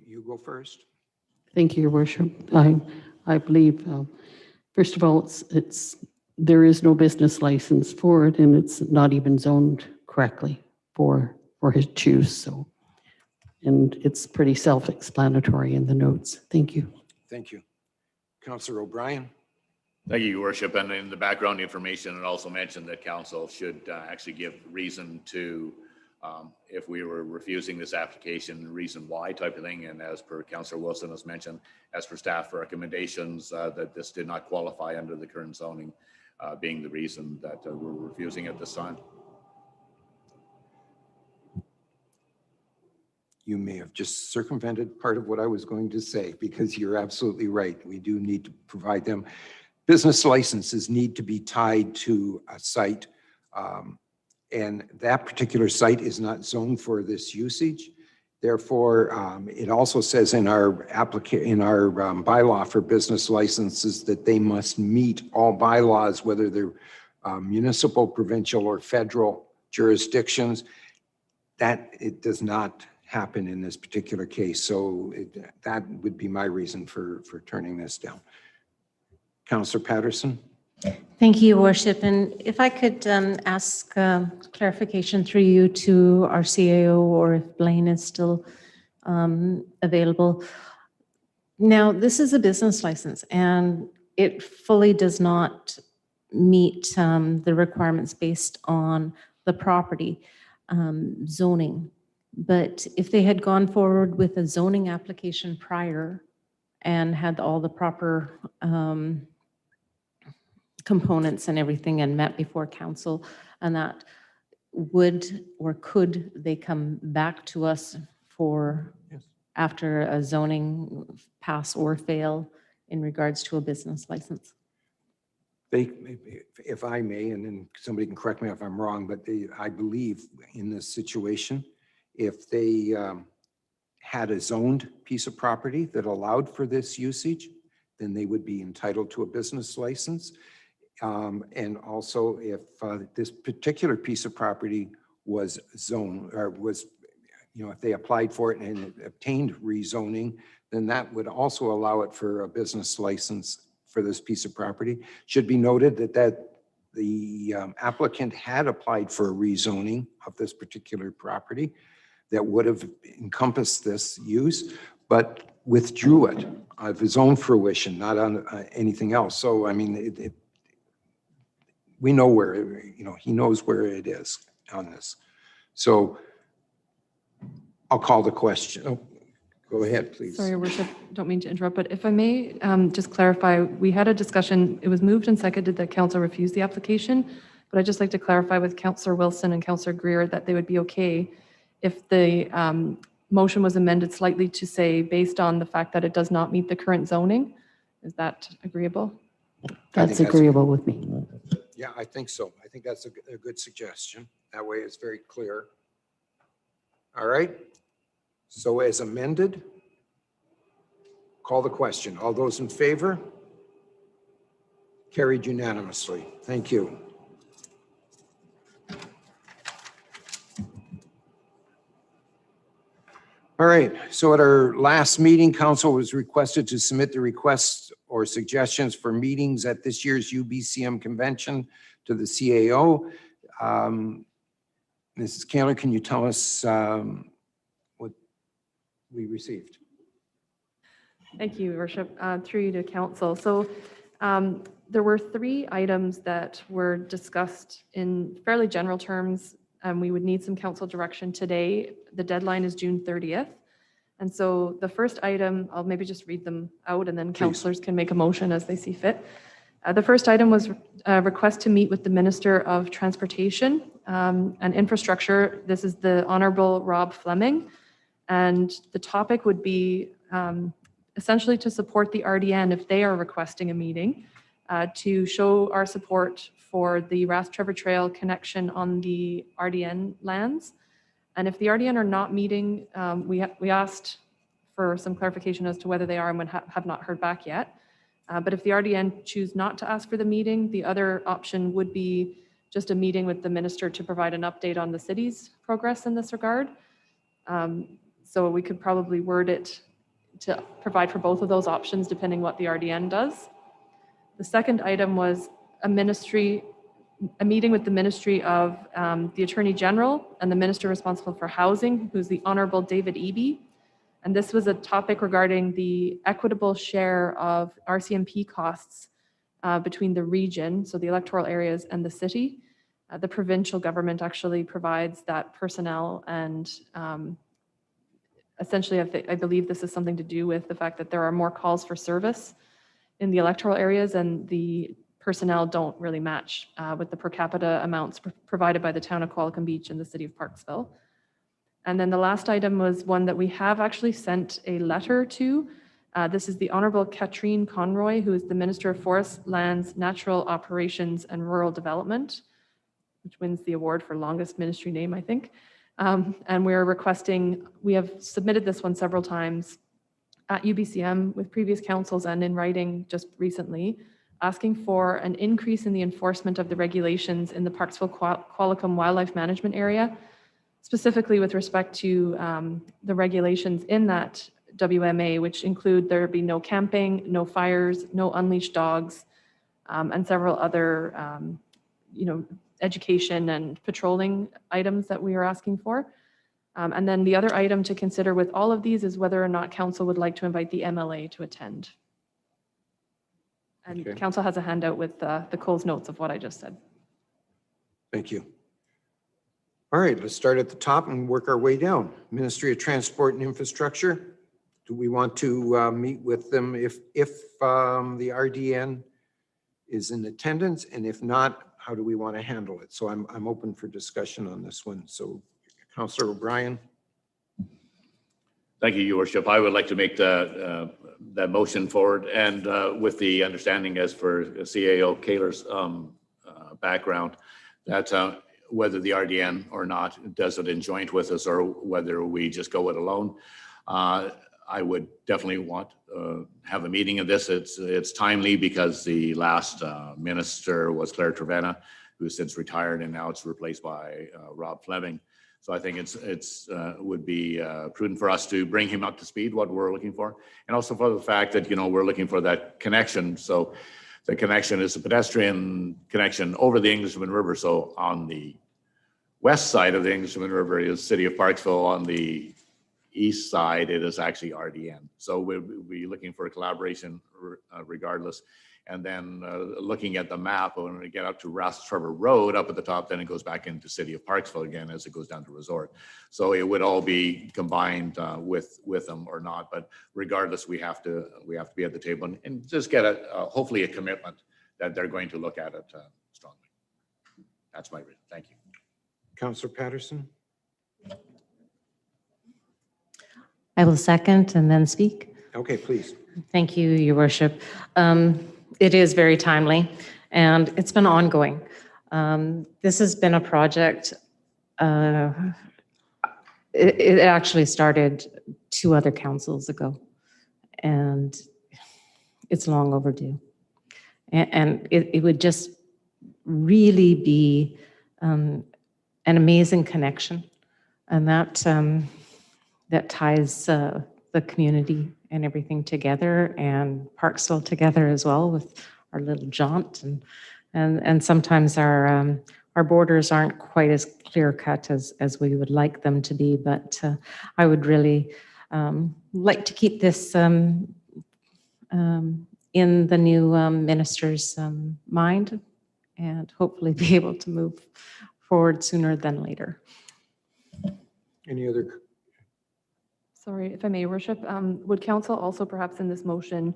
You go first. Thank you, Your Worship. I believe, first of all, there is no business license for it, and it's not even zoned correctly for his choose. So, and it's pretty self-explanatory in the notes. Thank you. Thank you. Councillor O'Brien. Thank you, Your Worship. And in the background information, it also mentioned that council should actually give reason to, if we were refusing this application, reason why type of thing. And as per Councillor Wilson has mentioned, as per staff recommendations, that this did not qualify under the current zoning. being the reason that we're refusing at this time. You may have just circumvented part of what I was going to say, because you're absolutely right. We do need to provide them. Business licenses need to be tied to a site, and that particular site is not zoned for this usage. Therefore, it also says in our bylaw for business licenses that they must meet all bylaws, whether they're municipal, provincial, or federal jurisdictions. That it does not happen in this particular case. So that would be my reason for turning this down. Councillor Patterson. Thank you, Worship. And if I could ask clarification through you to our CAO, or if Blaine is still available. Now, this is a business license and it fully does not meet the requirements based on the property zoning. But if they had gone forward with a zoning application prior and had all the proper components and everything and met before council, and that would or could they come back to us for after a zoning pass or fail in regards to a business license? They, if I may, and then somebody can correct me if I'm wrong, but I believe in this situation, if they had a zoned piece of property that allowed for this usage, then they would be entitled to a business license. And also if this particular piece of property was zoned, or was, if they applied for it and it obtained rezoning, then that would also allow it for a business license for this piece of property. Should be noted that the applicant had applied for a rezoning of this particular property that would have encompassed this use, but withdrew it of his own fruition, not on anything else. So, I mean, we know where, he knows where it is on this. So I'll call the question. Oh, go ahead, please. Sorry, Your Worship, don't mean to interrupt, but if I may just clarify, we had a discussion, it was moved and seconded that council refuse the application, but I'd just like to clarify with Councillor Wilson and Councillor Greer that they would be okay if the motion was amended slightly to say, based on the fact that it does not meet the current zoning. Is that agreeable? That's agreeable with me. Yeah, I think so. I think that's a good suggestion. That way it's very clear. All right. So as amended, call the question. All those in favor? Carried unanimously. Thank you. All right, so at our last meeting, council was requested to submit the requests or suggestions for meetings at this year's UBCM convention to the CAO. Mrs. Kaler, can you tell us what we received? Thank you, Your Worship. Through you to council. So there were 3 items that were discussed in fairly general terms. We would need some council direction today. The deadline is June 30th. And so the first item, I'll maybe just read them out and then councillors can make a motion as they see fit. The first item was a request to meet with the Minister of Transportation and Infrastructure. This is the Honorable Rob Fleming. And the topic would be essentially to support the RDN if they are requesting a meeting, to show our support for the Rath-Trevor Trail connection on the RDN lands. And if the RDN are not meeting, we asked for some clarification as to whether they are and have not heard back yet. But if the RDN choose not to ask for the meeting, the other option would be just a meeting with the minister to provide an update on the city's progress in this regard. So we could probably word it to provide for both of those options depending what the RDN does. The second item was a meeting with the Ministry of the Attorney General and the Minister responsible for Housing, who's the Honorable David Eby. And this was a topic regarding the equitable share of RCMP costs between the region, so the electoral areas, and the city. The provincial government actually provides that personnel, and essentially I believe this is something to do with the fact that there are more calls for service in the electoral areas, and the personnel don't really match with the per capita amounts provided by the town of Qualicum Beach and the city of Parksville. And then the last item was one that we have actually sent a letter to. This is the Honorable Katrine Conroy, who is the Minister of Forests, Lands, Natural Operations, and Rural Development, which wins the award for longest ministry name, I think. And we're requesting, we have submitted this one several times at UBCM with previous councils and in writing just recently, asking for an increase in the enforcement of the regulations in the Parksville Qualicum Wildlife Management Area, specifically with respect to the regulations in that WMA, which include there be no camping, no fires, no unleashed dogs, and several other, education and patrolling items that we are asking for. And then the other item to consider with all of these is whether or not council would like to invite the MLA to attend. And Okay. council has a handout with the Coles notes of what I just said. Thank you. All right, let's start at the top and work our way down. Ministry of Transport and Infrastructure. Do we want to meet with them if the RDN is in attendance? And if not, how do we want to handle it? So I'm open for discussion on this one. So Councillor O'Brien. Thank you, Your Worship. I would like to make that motion forward, and with the understanding, as for CAO Kaler's background, that whether the RDN or not does it in joint with us, or whether we just go it alone, I would definitely want have a meeting of this. It's timely because the last minister was Claire Trevena, who's since retired, and now it's replaced by Rob Fleming. So I think it's would be prudent for us to bring him up to speed what we're looking for, and also for the fact that we're looking for that connection. So the connection is a pedestrian connection over the Englishman River. So on the west side of the Englishman River is City of Parksville. On the east side, it is actually RDN. So we'll be looking for a collaboration regardless. And then looking at the map, when we get up to Ross Trevor Road up at the top, then it goes back into City of Parksville again as it goes down to Resort. So it would all be combined with them or not. But regardless, we have to be at the table and just get hopefully a commitment that they're going to look at it strongly. That's my reason. Thank you. Councillor Patterson. I will second and then speak. Okay, please. Thank you, Your Worship. It is very timely, and it's been ongoing. This has been a project, it actually started 2 other councils ago, and it's long overdue. And it would just really be an amazing connection, and that ties the community and everything together, and Parksville together as well with our little jaunt, and sometimes our borders aren't quite as clear cut as we would like them to be, but I would really like to keep this in the new minister's mind, and hopefully be able to move forward sooner than later. Any other? Sorry, if I may, Your Worship, would council also perhaps in this motion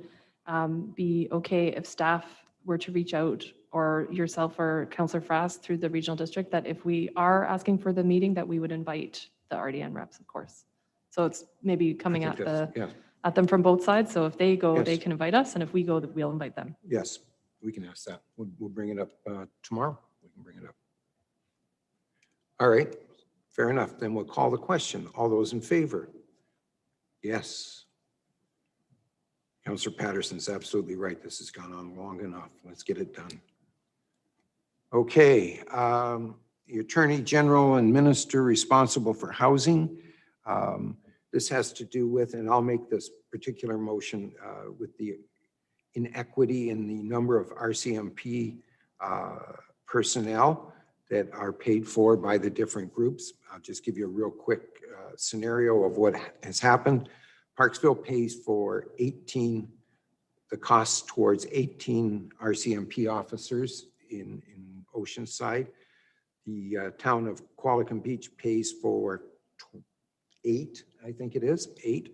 be okay if staff were to reach out, or yourself or Councillor Frass through the regional district, that if we are asking for the meeting, that we would invite the RDN reps, of course. So it's maybe coming at them from both sides. So if they go, they can invite us, and if we go, we'll invite them. Yes, we can ask that. We'll bring it up tomorrow. We can bring it up. All right, fair enough. Then we'll call the question. All those in favor? Yes. Councillor Patterson's absolutely right. This has gone on long enough. Let's get it done. Okay, the Attorney General and Minister responsible for housing. This has to do with, and I'll make this particular motion with the inequity in the number of RCMP personnel that are paid for by the different groups. I'll just give you a real quick scenario of what has happened. Parksville pays for 18, the cost towards 18 RCMP officers in Oceanside. The town of Qualicum Beach pays for 8, I think it is, 8.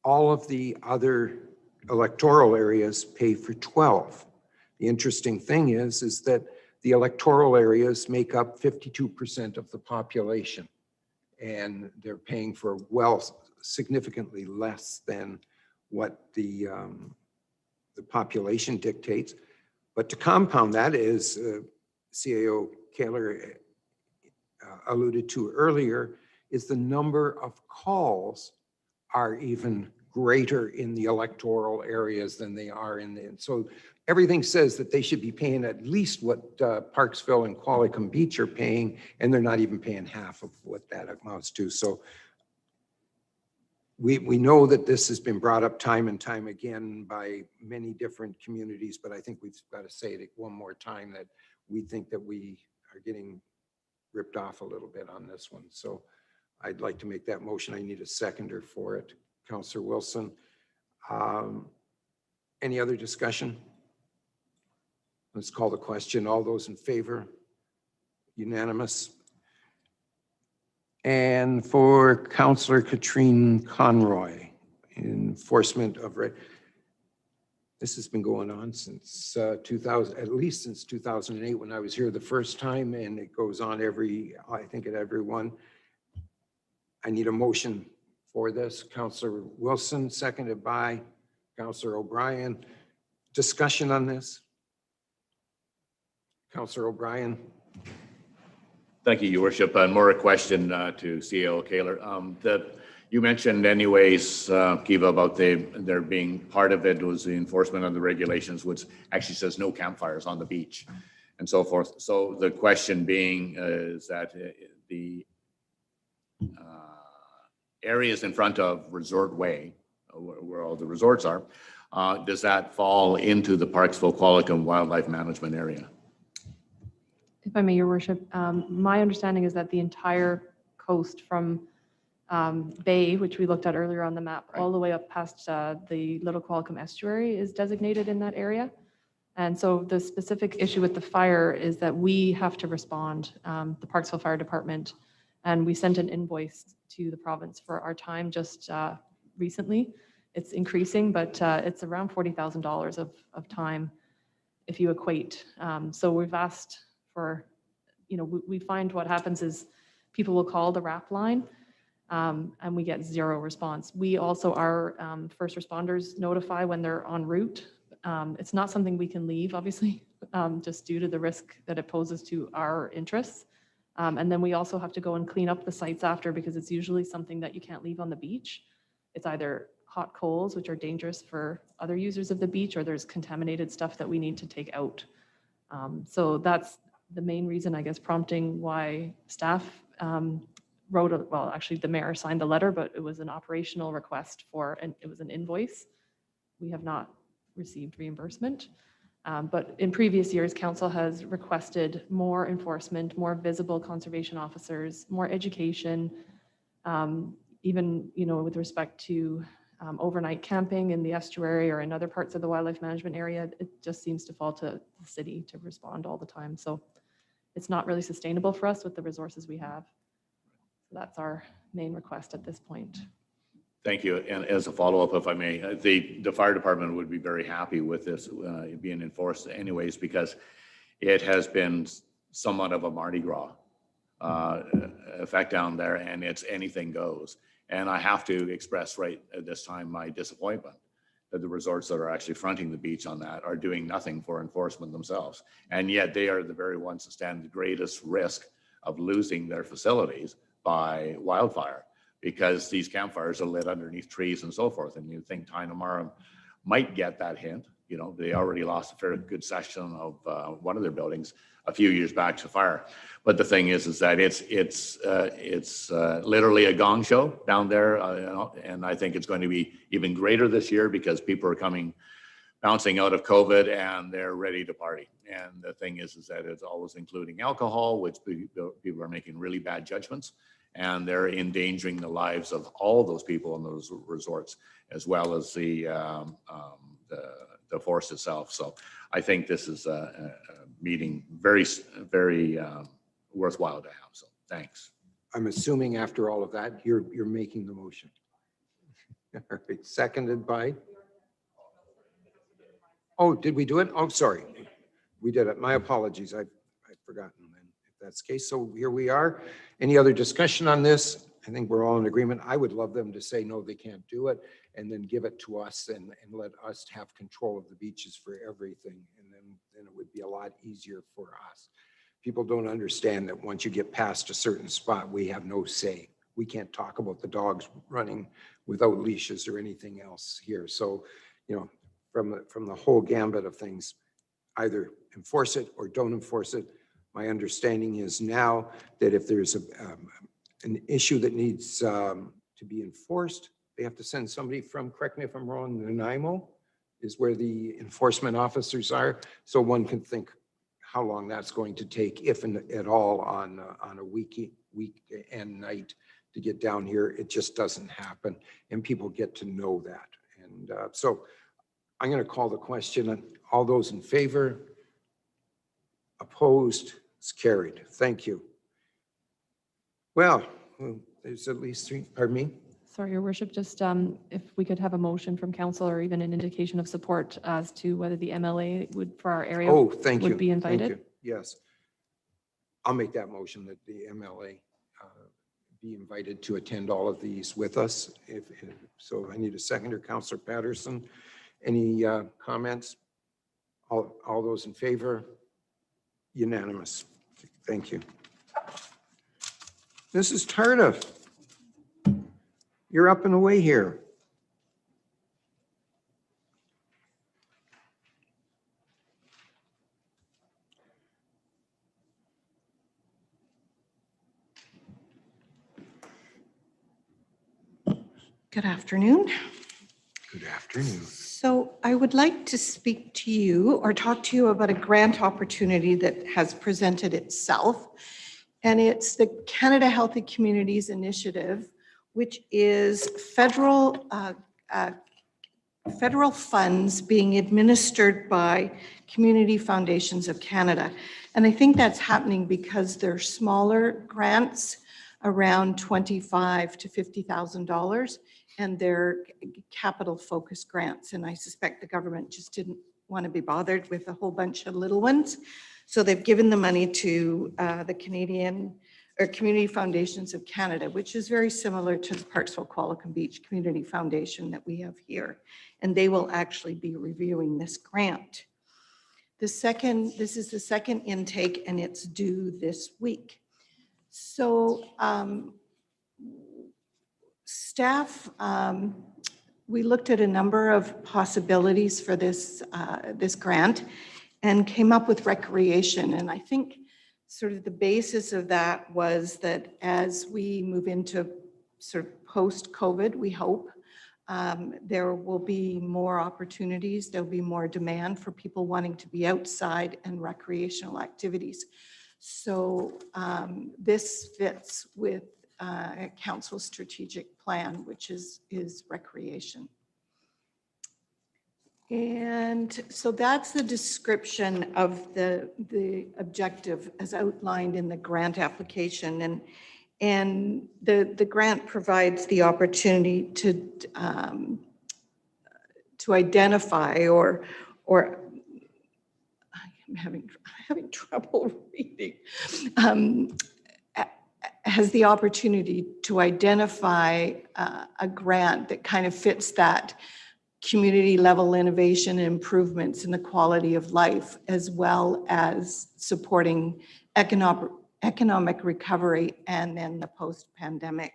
All of the other electoral areas pay for 12. The interesting thing is that the electoral areas make up 52% of the population, and they're paying for significantly less than what the population dictates. But to compound that, as CAO Kaler alluded to earlier, is the number of calls are even greater in the electoral areas than they are in the, so everything says that they should be paying at least what Parksville and Qualicum Beach are paying, and they're not even paying half of what that amounts to. So we know that this has been brought up time and time again by many different communities, but I think we've got to say it one more time that we think that we are getting ripped off a little bit on this one. So I'd like to make that motion. I need a seconder for it. Councillor Wilson. Any other discussion? Let's call the question. All those in favor? Unanimous. And for Councillor Katrine Conroy, enforcement of this has been going on since 2000, at least since 2008 when I was here the first time, and it goes on I think at every one. I need a motion for this. Councillor Wilson, seconded by Councillor O'Brien. Discussion on this? Councillor O'Brien. Thank you, Your Worship. And more a question to CAO Kaler. That you mentioned anyways, Kiva, about there being part of it was the enforcement of the regulations, which actually says no campfires on the beach and so forth. So the question being is that the areas in front of Resort Way, where all the resorts are, does that fall into the Parksville Qualicum Wildlife Management Area? If I may, Your Worship, my understanding is that the entire coast from Bay, which we looked at earlier on the map, all the way up past the Little Qualicum Estuary is designated in that area. And so the specific issue with the fire is that we have to respond, the Parksville Fire Department, and we sent an invoice to the province for our time just recently. It's increasing, but it's around $40,000 of time if you equate. So we've asked for, we find what happens is people will call the RAP line and we get zero response. We also, our first responders notify when they're en route. It's not something we can leave, obviously, just due to the risk that it poses to our interests. And then we also have to go and clean up the sites after, because it's usually something that you can't leave on the beach. It's either hot coals, which are dangerous for other users of the beach, or there's contaminated stuff that we need to take out. So that's the main reason, I guess, prompting why staff wrote, well, actually the mayor signed the letter, but it was an operational request it was an invoice. We have not received reimbursement. But in previous years, council has requested more enforcement, more visible conservation officers, more education, even, with respect to overnight camping in the estuary or in other parts of the wildlife management area. It just seems to fall to the city to respond all the time. So it's not really sustainable for us with the resources we have. So that's our main request at this point. Thank you. And as a follow-up, if I may, the fire department would be very happy with this being enforced anyways, because it has been somewhat of a Mardi Gras effect down there, and it's anything goes. And I have to express right at this time my disappointment that the resorts that are actually fronting the beach on that are doing nothing for enforcement themselves. And yet they are the very ones that stand the greatest risk of losing their facilities by wildfire, because these campfires are lit underneath trees and so forth. And you think Tainamara might get that hint. They already lost a fairly good section of one of their buildings a few years back to fire. But the thing is that it's literally a gong show down there. And I think it's going to be even greater this year because people are bouncing out of COVID and they're ready to party. And the thing is that it's always including alcohol, which people are making really bad judgments. And they're endangering the lives of all those people in those resorts, as well as the forest itself. So I think this is a meeting very, very worthwhile to have. So thanks. I'm assuming after all of that, you're making the motion. All right, seconded by? Oh, did we do it? Oh, sorry. We did it. My apologies. I've forgotten then, if that's the case. So here we are. Any other discussion on this? I think we're all in agreement. I would love them to say, no, they can't do it, and then give it to us and let us have control of the beaches for everything. And then it would be a lot easier for us. People don't understand that once you get past a certain spot, we have no say. We can't talk about the dogs running without leashes or anything else here. So, you know, from the whole gambit of things, either enforce it or don't enforce it. My understanding is now that if there's an issue that needs to be enforced, they have to send somebody from, correct me if I'm wrong, Nanaimo is where the enforcement officers are. So one can think how long that's going to take, if at all, on a week and night to get down here. It just doesn't happen, and people get to know that. And so I'm going to call the question. All those in favor? Opposed? It's carried. Thank you. Well, there's at least three, pardon me? Sorry, Your Worship, just if we could have a motion from council or even an indication of support as to whether the MLA would, for our area, Oh, thank you. would be Thank invited. you. Yes. I'll make that motion that the MLA be invited to attend all of these with us. So I need a seconder. Councillor Patterson. Any comments? All those in favor? Unanimous. Thank you. Mrs. Tardif, you're up and away here. Good afternoon. Good afternoon. So I would like to speak to you or talk to you about a grant opportunity that has presented itself. And it's the Canada Healthy Communities Initiative, which is federal funds being administered by Community Foundations of Canada. And I think that's happening because they're smaller grants, around $25,000 to $50,000, and they're capital focused grants. And I suspect the government just didn't want to be bothered with a whole bunch of little ones. So they've given the money to the Canadian or Community Foundations of Canada, which is very similar to the Parksville Qualicum Beach Community Foundation that we have here. And they will actually be reviewing this grant. This is the second intake, and it's due this week. So staff, we looked at a number of possibilities for this, this grant and came up with recreation. And I think sort of the basis of that was that as we move into sort of post-COVID, we hope, there will be more opportunities, there'll be more demand for people wanting to be outside and recreational activities. So this fits with Council's strategic plan, which is recreation. And so that's the description of the objective as outlined in the grant application. And the grant provides the opportunity to identify or I'm having trouble reading, has the opportunity to identify a grant that kind of fits that community level innovation and improvements in the quality of life, as well as supporting economic recovery and then the post-pandemic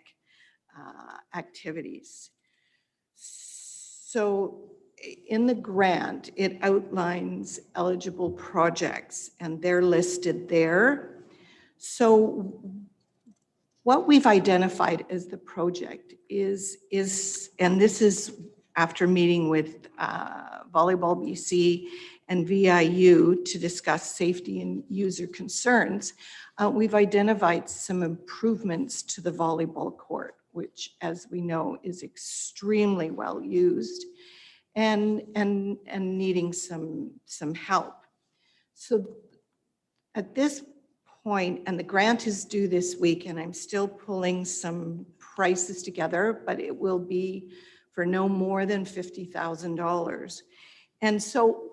activities. So in the grant, it outlines eligible projects and they're listed there. So what we've identified as the project is, and this is after meeting with Volleyball BC and VIU to discuss safety and user concerns, we've identified some improvements to the volleyball court, which, as we know, is extremely well used and needing some help. So at this point, and the grant is due this week, and I'm still pulling some prices together, but it will be for no more than $50,000. And so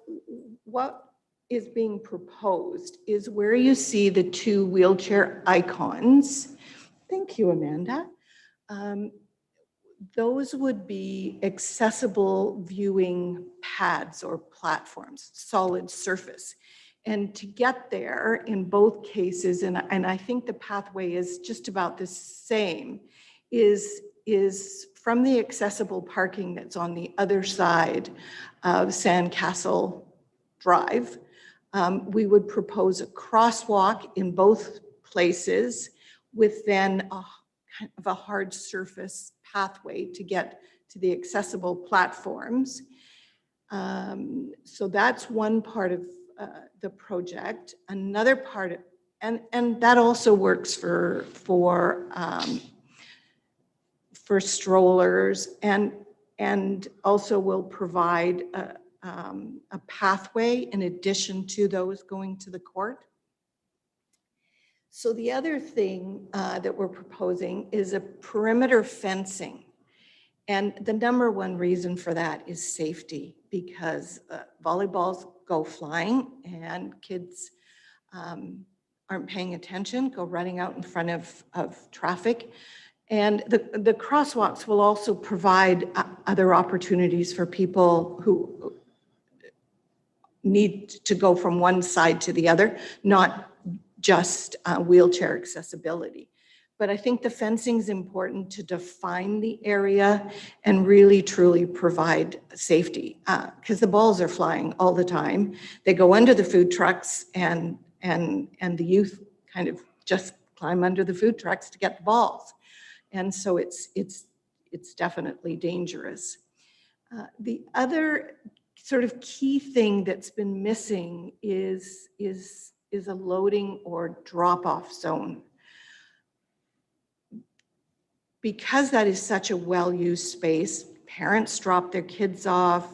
what is being proposed is where you see the two wheelchair icons. Thank you, Amanda. Those would be accessible viewing pads or platforms, solid surface. And to get there in both cases, and I think the pathway is just about the same, is from the accessible parking that's on the other side of Sandcastle Drive. We would propose a crosswalk in both places with then a kind of a hard surface pathway to get to the accessible platforms. So that's one part of the project. Another part, and that also works for strollers, and also will provide a pathway in addition to those going to the court. So the other thing that we're proposing is a perimeter fencing. And the number one reason for that is safety, because volleyballs go flying and kids aren't paying attention, go running out in front of traffic. And the crosswalks will also provide other opportunities for people who need to go from one side to the other, not just wheelchair accessibility. But I think the fencing is important to define the area and really truly provide safety, because the balls are flying all the time. They go under the food trucks, and the youth kind of just climb under the food trucks to get the balls. And so it's definitely dangerous. The other sort of key thing that's been missing is a loading or drop-off zone. Because that is such a well-used space, parents drop their kids off,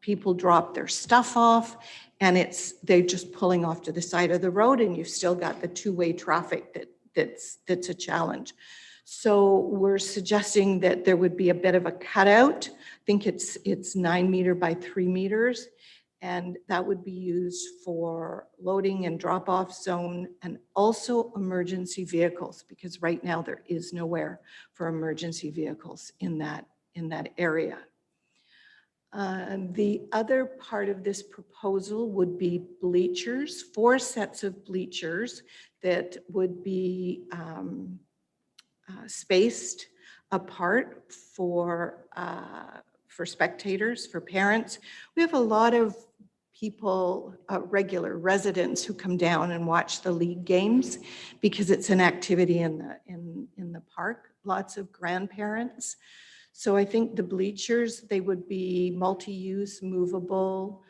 people drop their stuff off, and they're just pulling off to the side of the road, and you've still got the two-way traffic that's a challenge. So we're suggesting that there would be a bit of a cutout. I think it's 9 meter by 3 meters. And that would be used for loading and drop-off zone, and also emergency vehicles, because right now there is nowhere for emergency vehicles in that area. The other part of this proposal would be bleachers, 4 sets of bleachers that would be spaced apart for spectators, for parents. We have a lot of people, regular residents who come down and watch the league games because it's an activity in the park. Lots of grandparents. So I think the bleachers, they would be multi-use, movable,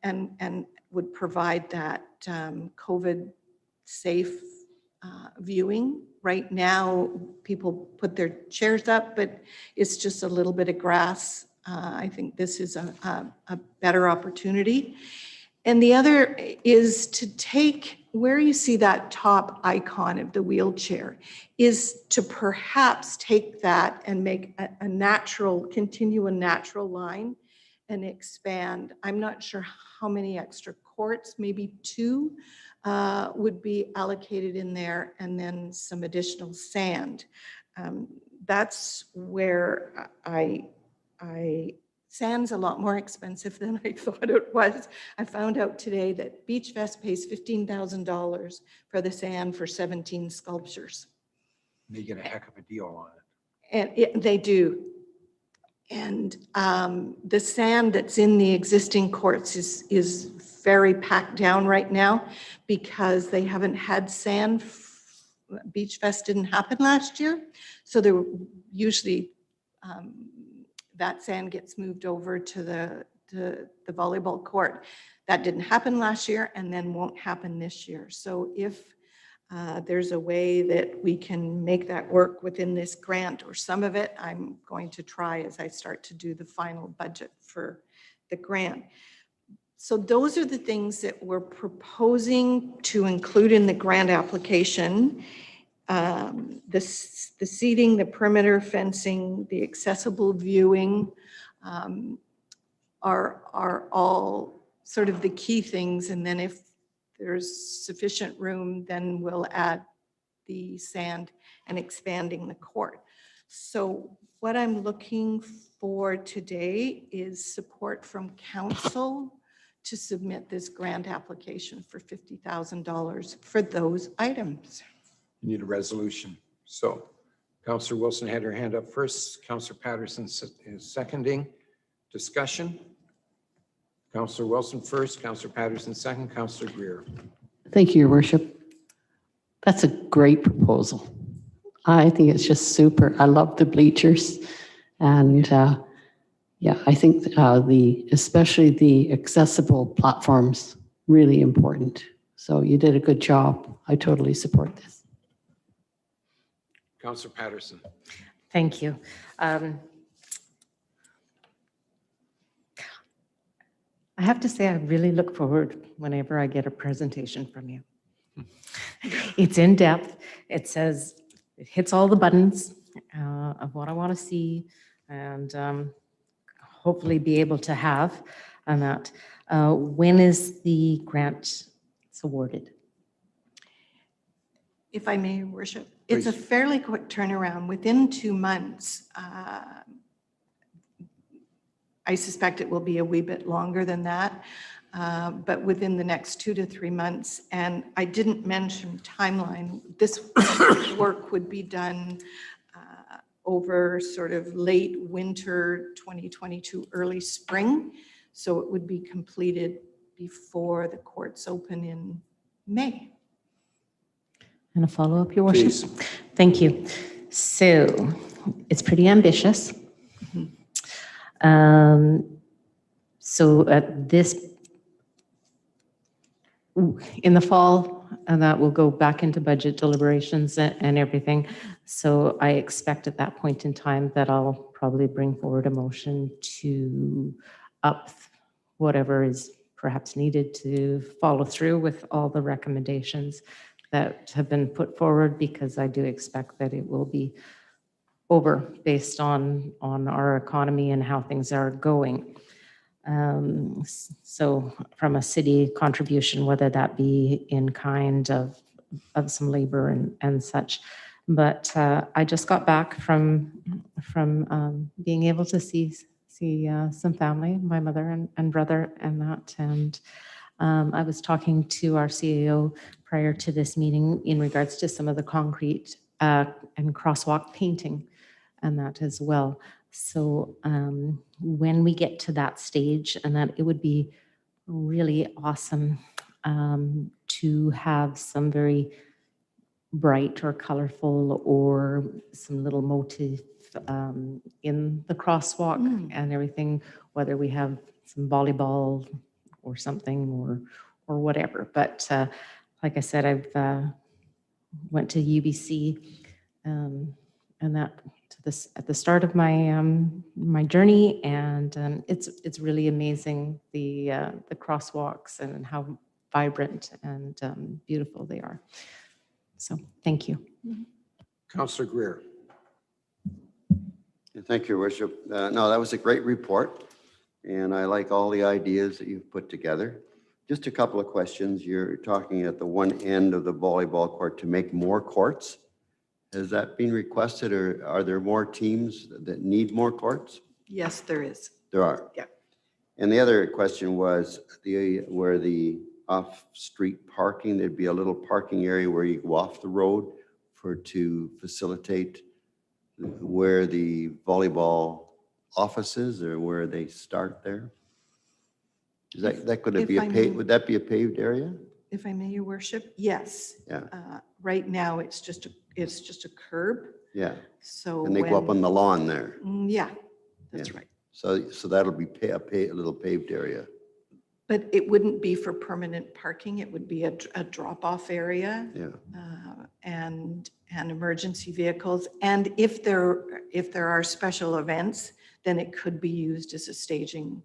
and would provide that COVID safe viewing. Right now, people put their chairs up, but it's just a little bit of grass. I think this is a better opportunity. And the other is to take where you see that top icon of the wheelchair, is to perhaps take that and make a natural, continue a natural line and expand. I'm not sure how many extra courts, maybe 2 would be allocated in there, and then some additional sand. That's where sand's a lot more expensive than I thought it was. I found out today that Beach Fest pays $15,000 for the sand for 17 sculptures. They get a heck of a deal on it. And they do. And the sand that's in the existing courts is very packed down right now because they haven't had sand. Beach Fest didn't happen last year. So there usually that sand gets moved over to the volleyball court. That didn't happen last year and then won't happen this year. So if there's a way that we can make that work within this grant or some of it, I'm going to try as I start to do the final budget for the grant. So those are the things that we're proposing to include in the grant application. The seating, the perimeter fencing, the accessible viewing, are all sort of the key things. And then if there's sufficient room, then we'll add the sand and expanding the court. So what I'm looking for today is support from council to submit this grant application for $50,000 for those items. You need a resolution. So Councillor Wilson had her hand up first. Councillor Patterson is seconding. Discussion. Councillor Wilson first, Councillor Patterson second, Councillor Greer. Thank you, Your Worship. That's a great proposal. I think it's just super. I love the bleachers. And yeah, I think especially the accessible platforms, really important. So you did a good job. I totally support this. Councillor Patterson. Thank you. I have to say, I really look forward whenever I get a presentation from you. It's in depth. It says, it hits all the buttons of what I want to see and hopefully be able to have on that. When is the grant awarded? If I may, Your Worship, it's a Please. fairly quick turnaround. Within 2 months, I suspect it will be a wee bit longer than that, but within the next 2 to 3 months. And I didn't mention timeline. This work would be done over sort of late winter 2022, early spring. So it would be completed before the courts open in May. And a follow-up, Your Worship? Please. Thank you. So it's pretty ambitious. So at this, in the fall, and that will go back into budget deliberations and everything. So I expect at that point in time that I'll probably bring forward a motion to up whatever is perhaps needed to follow through with all the recommendations that have been put forward, because I do expect that it will be over based on our economy and how things are going. So from a city contribution, whether that be in kind of some labor and such. But I just got back from being able to see some family, my mother and brother and that. And I was talking to our CAO prior to this meeting in regards to some of the concrete and crosswalk painting and that as well. So when we get to that stage, and that it would be really awesome to have some very bright or colorful or some little motif in the crosswalk and everything, whether we have some volleyball or something or whatever. But like I said, I've went to UBC and that at the start of my my journey, and it's really amazing the crosswalks and how vibrant and beautiful they are. So thank you. Councillor Greer. Thank you, Your Worship. No, that was a great report, and I like all the ideas that you've put together. Just a couple of questions. You're talking at the one end of the volleyball court to make more courts. Has that been requested, or are there more teams that need more courts? Yes, there is. There are. Yeah. And the other question was where the off-street parking, there'd be a little parking area where you go off the road to facilitate where the volleyball offices or where they start there. Is that could it be a paved? Would that be a paved area? If I may, Your Worship, yes. Yeah. Right now, it's just a curb. Yeah. So And they go up on the lawn there. Yeah, that's Yeah. right. So that'll be a little paved area. But it wouldn't be for permanent parking. It would be a drop-off area. Yeah. And emergency vehicles. And if there are special events, then it could be used as a staging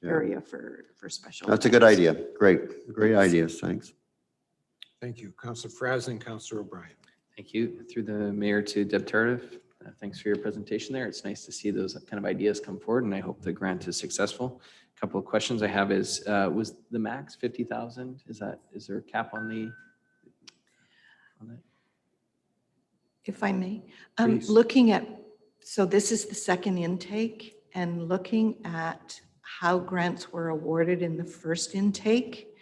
area for special. That's a good idea. Great ideas. Thanks. Thank you. Councillor Fraz and Councillor O'Brien. Thank you. Through the mayor to Deb Tardif. Thanks for your presentation there. It's nice to see those kind of ideas come forward, and I hope the grant is successful. couple of questions I have is, was the max 50,000? Is there a cap on that? If I may, Please. looking at, so this is the second intake, and looking at how grants were awarded in the first intake,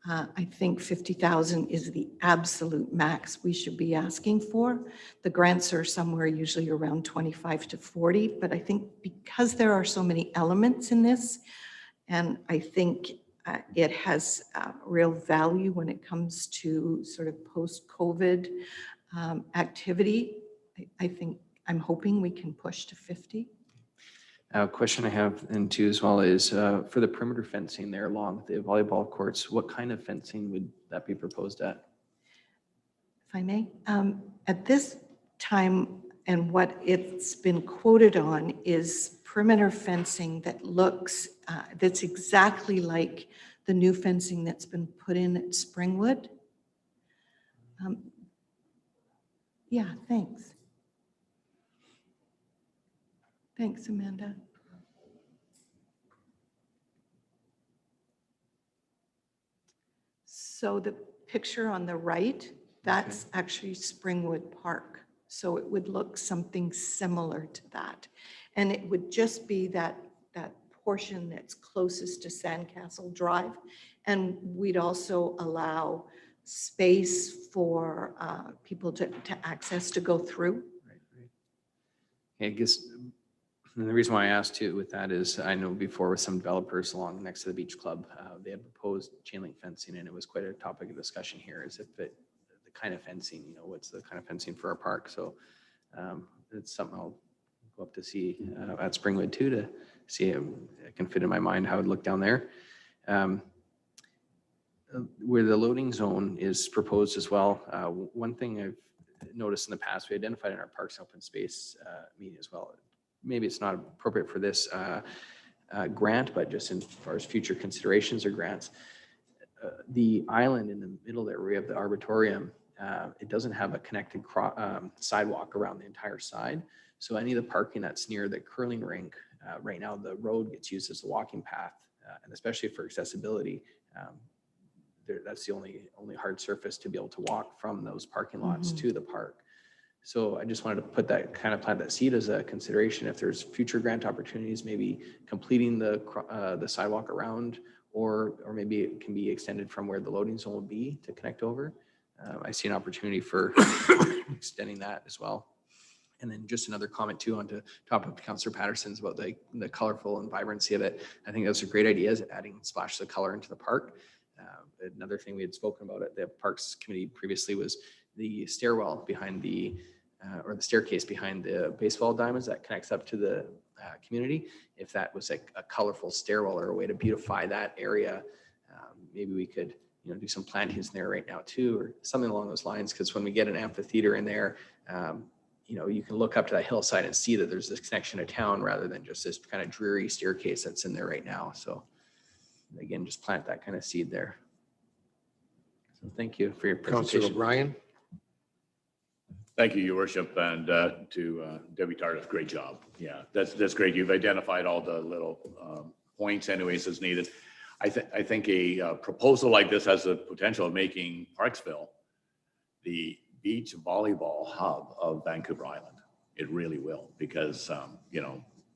I think 50,000 is the absolute max we should be asking for. The grants are somewhere usually around 25 to 40, but I think because there are so many elements in this, and I think it has real value when it comes to sort of post-COVID activity, I'm hoping we can push to 50. A question I have and too as well is for the perimeter fencing there along the volleyball courts, what kind of fencing would that be proposed at? If I may, at this time, and what it's been quoted on is perimeter fencing that looks, that's exactly like the new fencing that's been put in at Springwood. Yeah, thanks. Thanks, Amanda. So the picture on the right, that's actually Springwood Park. So it would look something similar to that. And it would just be that portion that's closest to Sandcastle Drive. And we'd also allow space for people to access to go through. I guess and the reason why I asked too with that is I know before with some developers along next to the beach club, they had proposed chain link fencing, and it was quite a topic of discussion here is if the kind of fencing, what's the kind of fencing for our park. So it's something I'll go up to see at Springwood too, to see if it can fit in my mind how it would look down there. Where the loading zone is proposed as well, one thing I've noticed in the past, we identified in our Parks and Open Space meeting as well. Maybe it's not appropriate for this grant, but just as far as future considerations or grants, the island in the middle there where we have the arboretum, it doesn't have a connected sidewalk around the entire side. So any of the parking that's near the curling rink, right now the road gets used as a walking path, and especially for accessibility, that's the only hard surface to be able to walk from those parking lots to the park. So I just wanted to put that plant that seed as a consideration. If there's future grant opportunities, maybe completing the sidewalk around, or maybe it can be extended from where the loading zone will be to connect over. I see an opportunity for extending that as well. And then just another comment too on to top of Councillor Patterson's about the colorful and vibrancy of it. I think that's a great idea, is adding splashes of color into the park. Another thing we had spoken about at the Parks Committee previously was the stairwell behind or the staircase behind the baseball diamonds that connects up to the community. If that was a colorful stairwell or a way to beautify that area, maybe we could do some plantings there right now too, or something along those lines. Because when we get an amphitheater in there, you can look up to that hillside and see that there's this connection to town rather than just this kind of dreary staircase that's in there right now. So again, just plant that kind of seed there. So thank you for your presentation. Councillor O'Brien. Thank you, Your Worship, and to Debbie Tardif, great job. Yeah, that's great. You've identified all the little points anyways as needed. I think a proposal like this has the potential of making Parksville the beach volleyball hub of Vancouver Island. It really will, because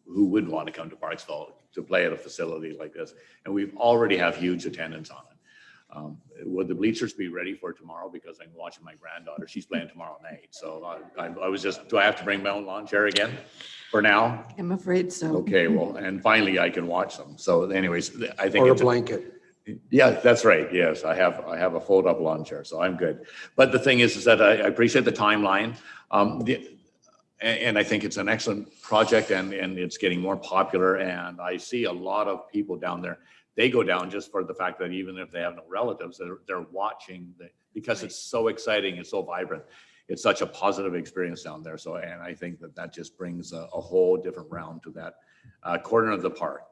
who wouldn't want to come to Parksville to play at a facility like this? And we've already have huge attendance on it. Would the bleachers be ready for tomorrow? Because I'm watching my granddaughter. She's playing tomorrow night. So I was just, do I have to bring my own lawn chair again for now? I'm afraid so. Okay, well, and finally I can watch them. So anyways, I think Or a it's blanket. Yeah, that's right. Yes, I have a fold up lawn chair, so I'm good. But the thing is that I appreciate the timeline. And I think it's an excellent project, and it's getting more popular. And I see a lot of people down there. They go down just for the fact that even if they have no relatives, they're watching because it's so exciting, it's so vibrant. It's such a positive experience down there. So, and I think that just brings a whole different round to that corner of the park.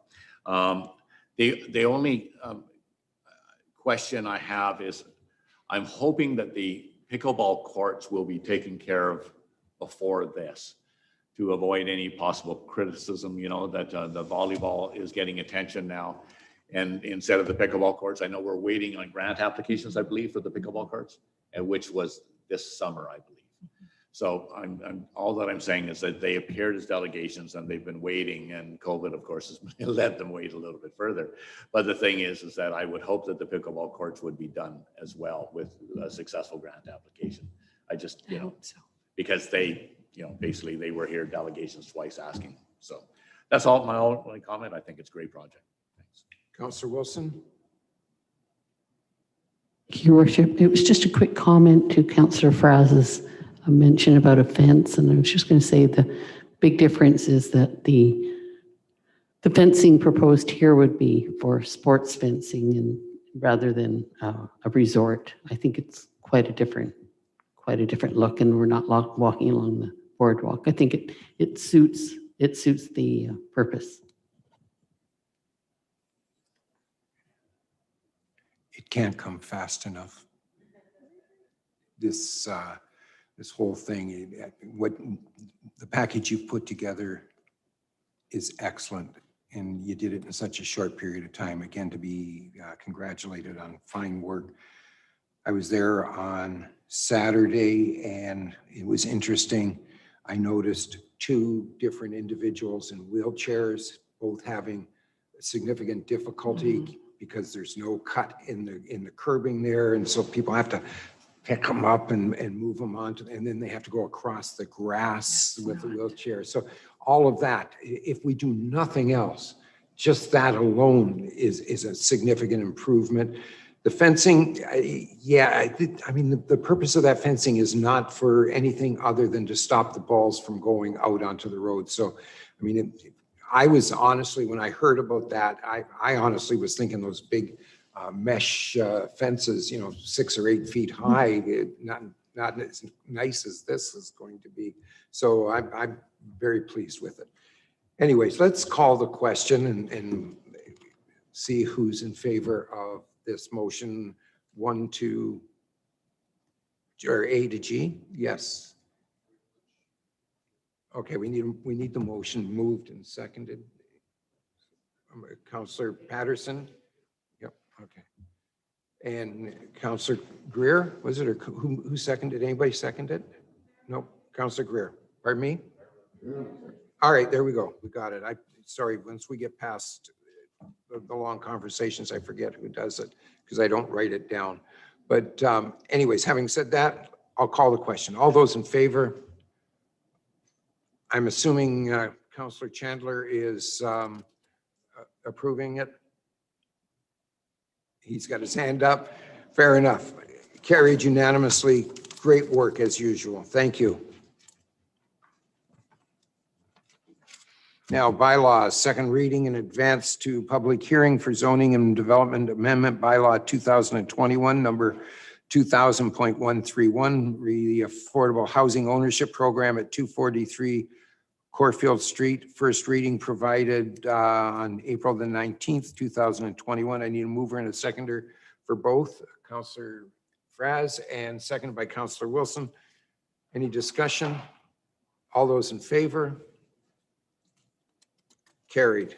The only question I have is, I'm hoping that the pickleball courts will be taken care of before this. to avoid any possible criticism, you know, that the volleyball is getting attention now. And instead of the pickleball courts, I know we're waiting on grant applications, I believe, for the pickleball courts, and which was this summer, I believe. So all that I'm saying is that they appeared as delegations and they've been waiting, and COVID, of course, has let them wait a little bit further. But the thing is that I would hope that the pickleball courts would be done as well with a successful grant application. I just, you know, because they, you know, basically they were here delegations twice asking. So that's all my only comment. I think it's a great project. Thanks. Councillor Wilson? Your Worship, it was just a quick comment to Councillor Fraz's mention about a fence, and I was just going to say the big difference is that the fencing proposed here would be for sports fencing and rather than a resort. I think it's quite a different look, and we're not walking along the boardwalk. I think it suits the purpose. It can't come fast enough. This whole thing, what the package you've put together is excellent, and you did it in such a short period of time. Again, to be congratulated on fine work. I was there on Saturday, and it was interesting. I noticed two different individuals in wheelchairs, both having significant difficulty because there's no cut in the curbing there, and so people have to pick them up and move them onto, and then they have to go across the grass with the wheelchair. So all of that, if we do nothing else, just that alone is a significant improvement. The fencing, I mean, the purpose of that fencing is not for anything other than to stop the balls from going out onto the road. So, I mean, I was honestly, when I heard about that, I honestly was thinking those big mesh fences, you know, 6 or 8 feet high, not as nice as this is going to be. So I'm very pleased with it. Anyways, let's call the question and see who's in favor of this motion. 1 to or A to G. Yes. Okay, we need the motion moved and seconded. Councillor Patterson. Yep. Okay. And Councillor Greer, was it, or who seconded? Anybody seconded? No. Councillor Greer. Pardon me? Yeah. All right, there we go. We got it. Sorry, once we get past the long conversations, I forget who does it because I don't write it down. But anyways, having said that, I'll call the question. All those in favor? I'm assuming Councillor Chandler is approving it. He's got his hand up. Fair enough. Carried unanimously. Great work as usual. Thank you. Now, bylaws, second reading and advance to public hearing for zoning and development amendment bylaw 2021, number 2000.131, the affordable housing ownership program at 243 Corfield Street. First reading provided on April the 19th, 2021. I need a mover and a seconder for both. Councillor Fraz and seconded by Councillor Wilson. Any discussion? All those in favor? Carried.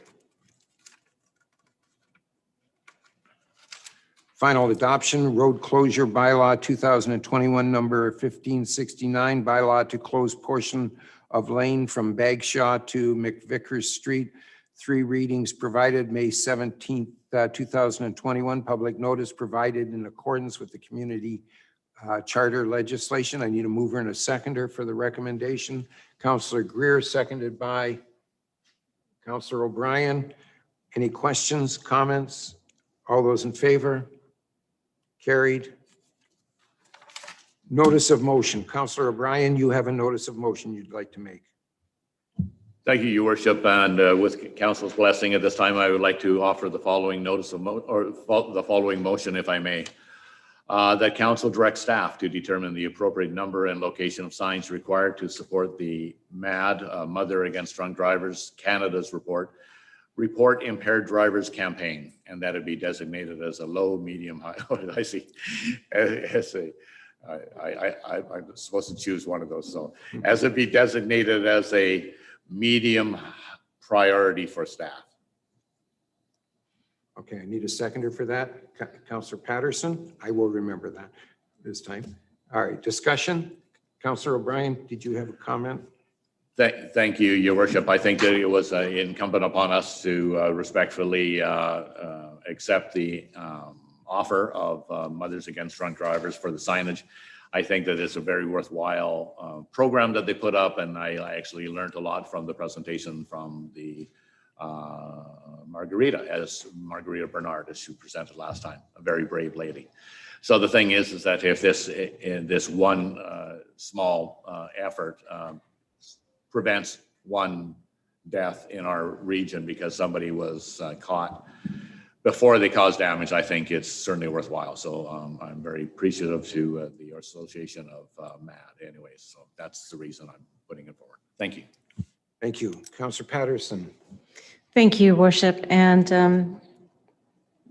Final adoption, road closure bylaw 2021, number 1569, bylaw to close portion of lane from Bagshaw to McVickers Street. 3 readings provided May 17th, 2021. Public notice provided in accordance with the community charter legislation. I need a mover and a seconder for the recommendation. Councillor Greer, seconded by Councillor O'Brien. Any questions, comments? All those in favor? Carried. Notice of motion. Councillor O'Brien, you have a notice of motion you'd like to make. Thank you, Your Worship. And with Council's blessing at this time, I would like to offer the following notice of the following motion, if I may. That Council directs staff to determine the appropriate number and location of signs required to support the MAD, Mother Against Drunk Drivers Canada's Report Impaired Drivers campaign, and that it be designated as a low, medium, high. Oh, I see. I'm supposed to choose one of those. So as it be designated as a medium priority for staff. Okay, I need a seconder for that. Councillor Patterson, I will remember that this time. All right, discussion. Councillor O'Brien, did you have a comment? Thank you, Your Worship. I think that it was incumbent upon us to respectfully accept the offer of Mothers Against Drunk Drivers for the signage. I think that it's a very worthwhile program that they put up, and I actually learned a lot from the presentation from the Margarita Bernard, as she presented last time, a very brave lady. So the thing is that if this one small effort prevents one death in our region because somebody was caught before they caused damage, I think it's certainly worthwhile. So I'm very appreciative to the Association of MAD anyways. So that's the reason I'm putting it forward. Thank you. Thank you. Councillor Patterson. Thank you, Worship. And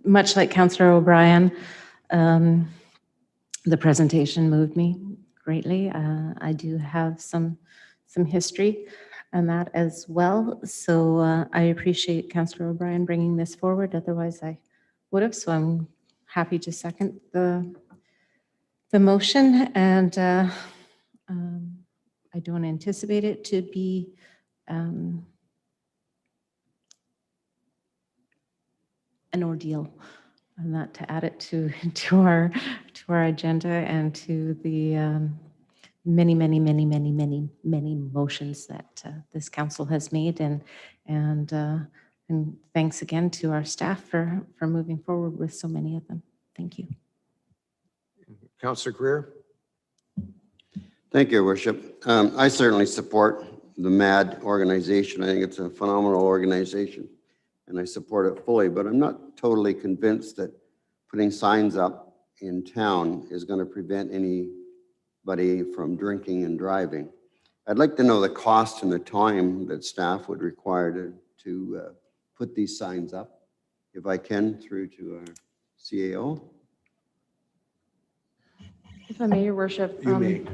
much like Councillor O'Brien, the presentation moved me greatly. I do have some history on that as well. So I appreciate Councillor O'Brien bringing this forward. Otherwise, I would have. So I'm happy to second the motion. And I don't anticipate it to be an ordeal. And that to add it to our agenda and to the many motions that this council has made, and thanks again to our staff for moving forward with so many of them. Thank you. Councillor Greer. Thank you, Your Worship. I certainly support the MAD organization. I think it's a phenomenal organization, and I support it fully, but I'm not totally convinced that putting signs up in town is going to prevent anybody from drinking and driving. I'd like to know the cost and the time that staff would require to put these signs up, if I can, through to our CAO. If I may, Your Worship. You may.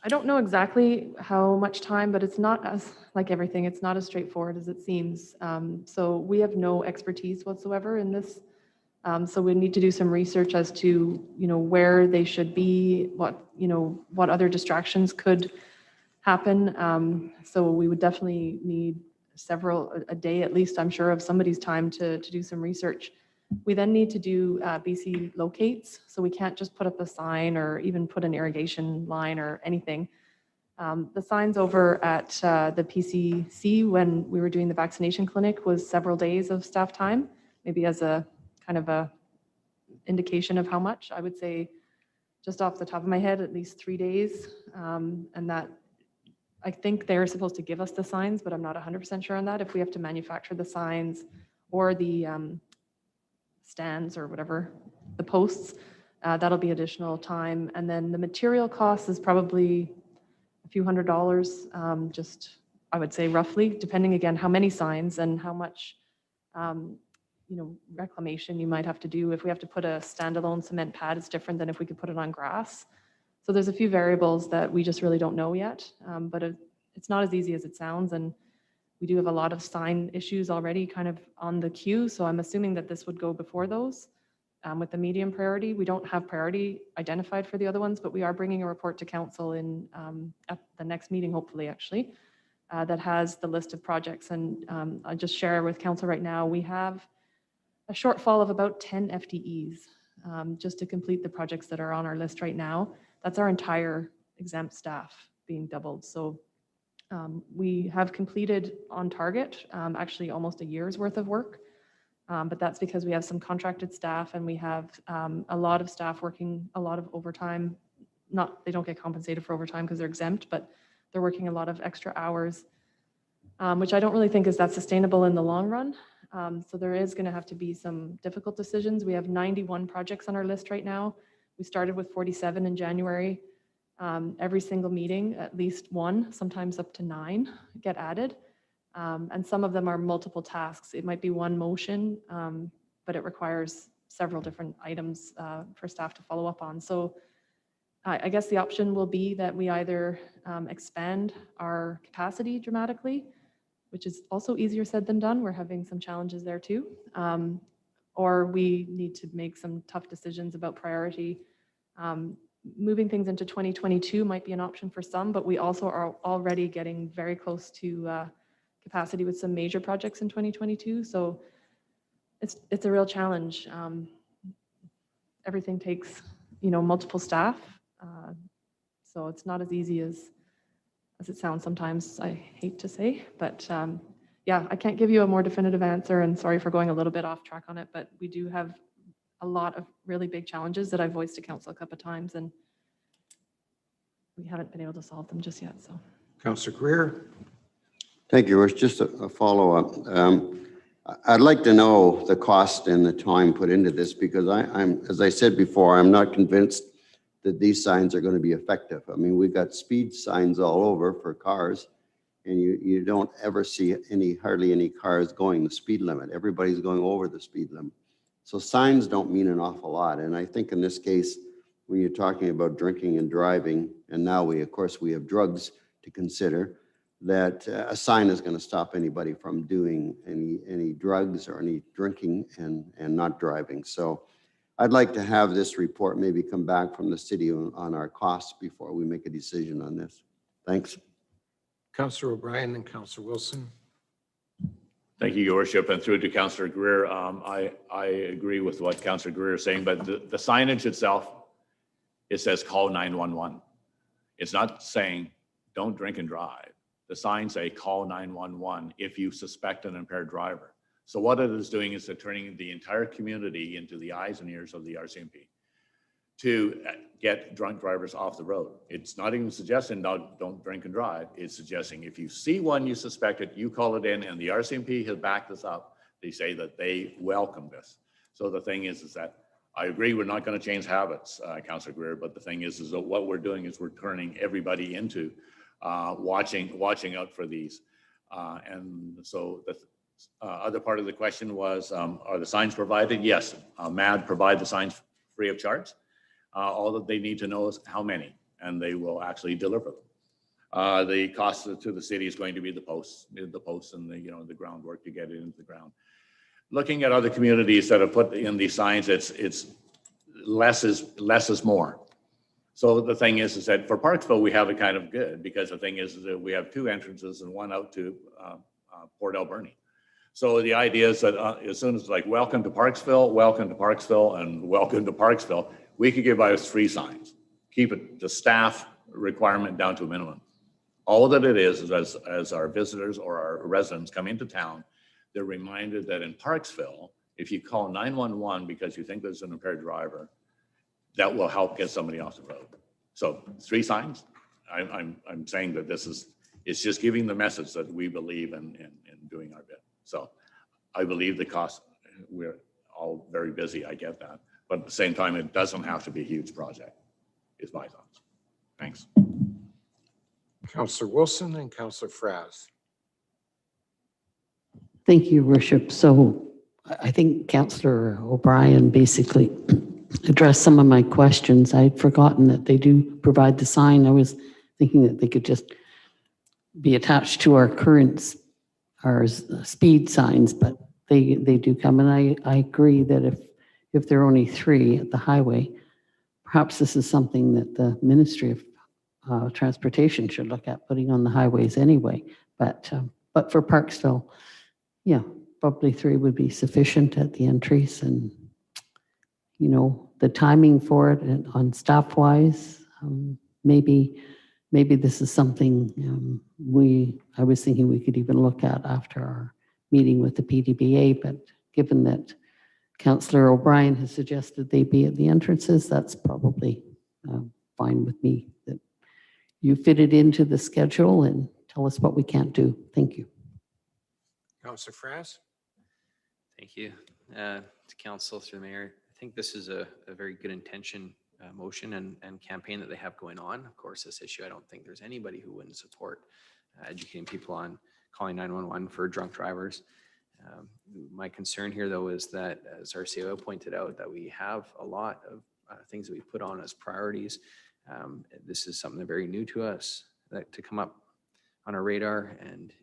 I don't know exactly how much time, but it's not as, like everything, it's not as straightforward as it seems. So we have no expertise whatsoever in this. So we need to do some research as to, where they should be, what other distractions could happen. So we would definitely need a day at least, I'm sure, of somebody's time to do some research. We then need to do BC locates. So we can't just put up a sign or even put an irrigation line or anything. The signs over at the PCC when we were doing the vaccination clinic was several days of staff time, maybe as a kind of a indication of how much. I would say just off the top of my head, at least 3 days. And that I think they're supposed to give us the signs, but I'm not 100% sure on that. If we have to manufacture the signs or the stands or whatever, the posts, that'll be additional time. And then the material cost is probably a few $100, just I would say roughly, depending again how many signs and how much reclamation you might have to do. If we have to put a standalone cement pad, it's different than if we could put it on grass. So there's a few variables that we just really don't know yet, but it's not as easy as it sounds. And we do have a lot of sign issues already kind of on the queue. So I'm assuming that this would go before those with the medium priority. We don't have priority identified for the other ones, but we are bringing a report to council at the next meeting, hopefully actually, that has the list of projects. And I'll just share with council right now, we have a shortfall of about 10 FTEs just to complete the projects that are on our list right now. That's our entire exempt staff being doubled. So we have completed on target, actually almost a year's worth of work, but that's because we have some contracted staff and we have a lot of staff working a lot of overtime. They don't get compensated for overtime because they're exempt, but they're working a lot of extra hours, which I don't really think is that sustainable in the long run. So there is going to have to be some difficult decisions. We have 91 projects on our list right now. We started with 47 in January. Every single meeting, at least one, sometimes up to 9 get added. And some of them are multiple tasks. It might be one motion, but it requires several different items for staff to follow up on. So I guess the option will be that we either expand our capacity dramatically, which is also easier said than done. We're having some challenges there too. Or we need to make some tough decisions about priority. Moving things into 2022 might be an option for some, but we also are already getting very close to capacity with some major projects in 2022. So it's a real challenge. Everything takes, multiple staff. So it's not as easy as it sounds sometimes, I hate to say, but yeah, I can't give you a more definitive answer, and sorry for going a little bit off track on it, but we do have a lot of really big challenges that I've voiced to council a couple of times, and we haven't been able to solve them just yet, so. Councillor Greer. Thank you, Rich. Just a follow-up. I'd like to know the cost and the time put into this, because I'm, as I said before, I'm not convinced that these signs are going to be effective. I mean, we've got speed signs all over for cars, and you don't ever see hardly any cars going the speed limit. Everybody's going over the speed limit. So signs don't mean an awful lot. And I think in this case, when you're talking about drinking and driving, and now of course, we have drugs to consider, that a sign is going to stop anybody from doing any drugs or any drinking and not driving. So I'd like to have this report maybe come back from the city on our costs before we make a decision on this. Thanks. Councillor O'Brien and Councillor Wilson. Thank you, Your Worship, and through to Councillor Greer. I agree with what Councillor Greer is saying, but the signage itself, it says call 911. It's not saying don't drink and drive. The signs say call 911 if you suspect an impaired driver. So what it is doing is turning the entire community into the eyes and ears of the RCMP to get drunk drivers off the road. It's not even suggesting don't drink and drive. It's suggesting if you see one you suspect it, you call it in, and the RCMP has backed this up. They say that they welcome this. So the thing is that I agree we're not going to change habits, Councillor Greer, but the thing is that what we're doing is we're turning everybody into watching out for these. And so the other part of the question was, are the signs provided? Yes, MAD provide the signs free of charge. All that they need to know is how many, and they will actually deliver them. The cost to the city is going to be the posts and the groundwork to get it into the ground. Looking at other communities that have put in these signs, it's less is more. So the thing is that for Parksville, we have it kind of good, because the thing is that we have two entrances and one out to Port Alberni. So the idea is that as soon as like, welcome to Parksville, and welcome to Parksville, we could give out 3 signs, keep the staff requirement down to a minimum. All that it is as our visitors or our residents come into town, they're reminded that in Parksville, if you call 911 because you think there's an impaired driver, that will help get somebody off the road. So 3 signs. I'm saying that it's just giving the message that we believe in doing our bit. So I believe the cost, we're all very busy, I get that. But at the same time, it doesn't have to be a huge project, is my thoughts. Thanks. Councillor Wilson and Councillor Fraz. Thank you, Worship. So I think Councillor O'Brien basically addressed some of my questions. I'd forgotten that they do provide the sign. I was thinking that they could just be attached to our current speed signs, but they do come. And I agree that if there are only 3 at the highway, perhaps this is something that the Ministry of Transportation should look at putting on the highways anyway. But for Parksville, yeah, probably 3 would be sufficient at the entries, and the timing for it and on staff wise, maybe this is something I was thinking we could even look at after our meeting with the PDBA, but given that Councillor O'Brien has suggested they be at the entrances, that's probably fine with me. That you fit it into the schedule and tell us what we can't do. Thank you. Councillor Fraz. Thank you. To council through the mayor, I think this is a very good intention motion and campaign that they have going on. Of course, this issue, I don't think there's anybody who wouldn't support educating people on calling 911 for drunk drivers. My concern here, though, is that, as our COO pointed out, that we have a lot of things that we put on as priorities This is something very new to us to come up on our radar, and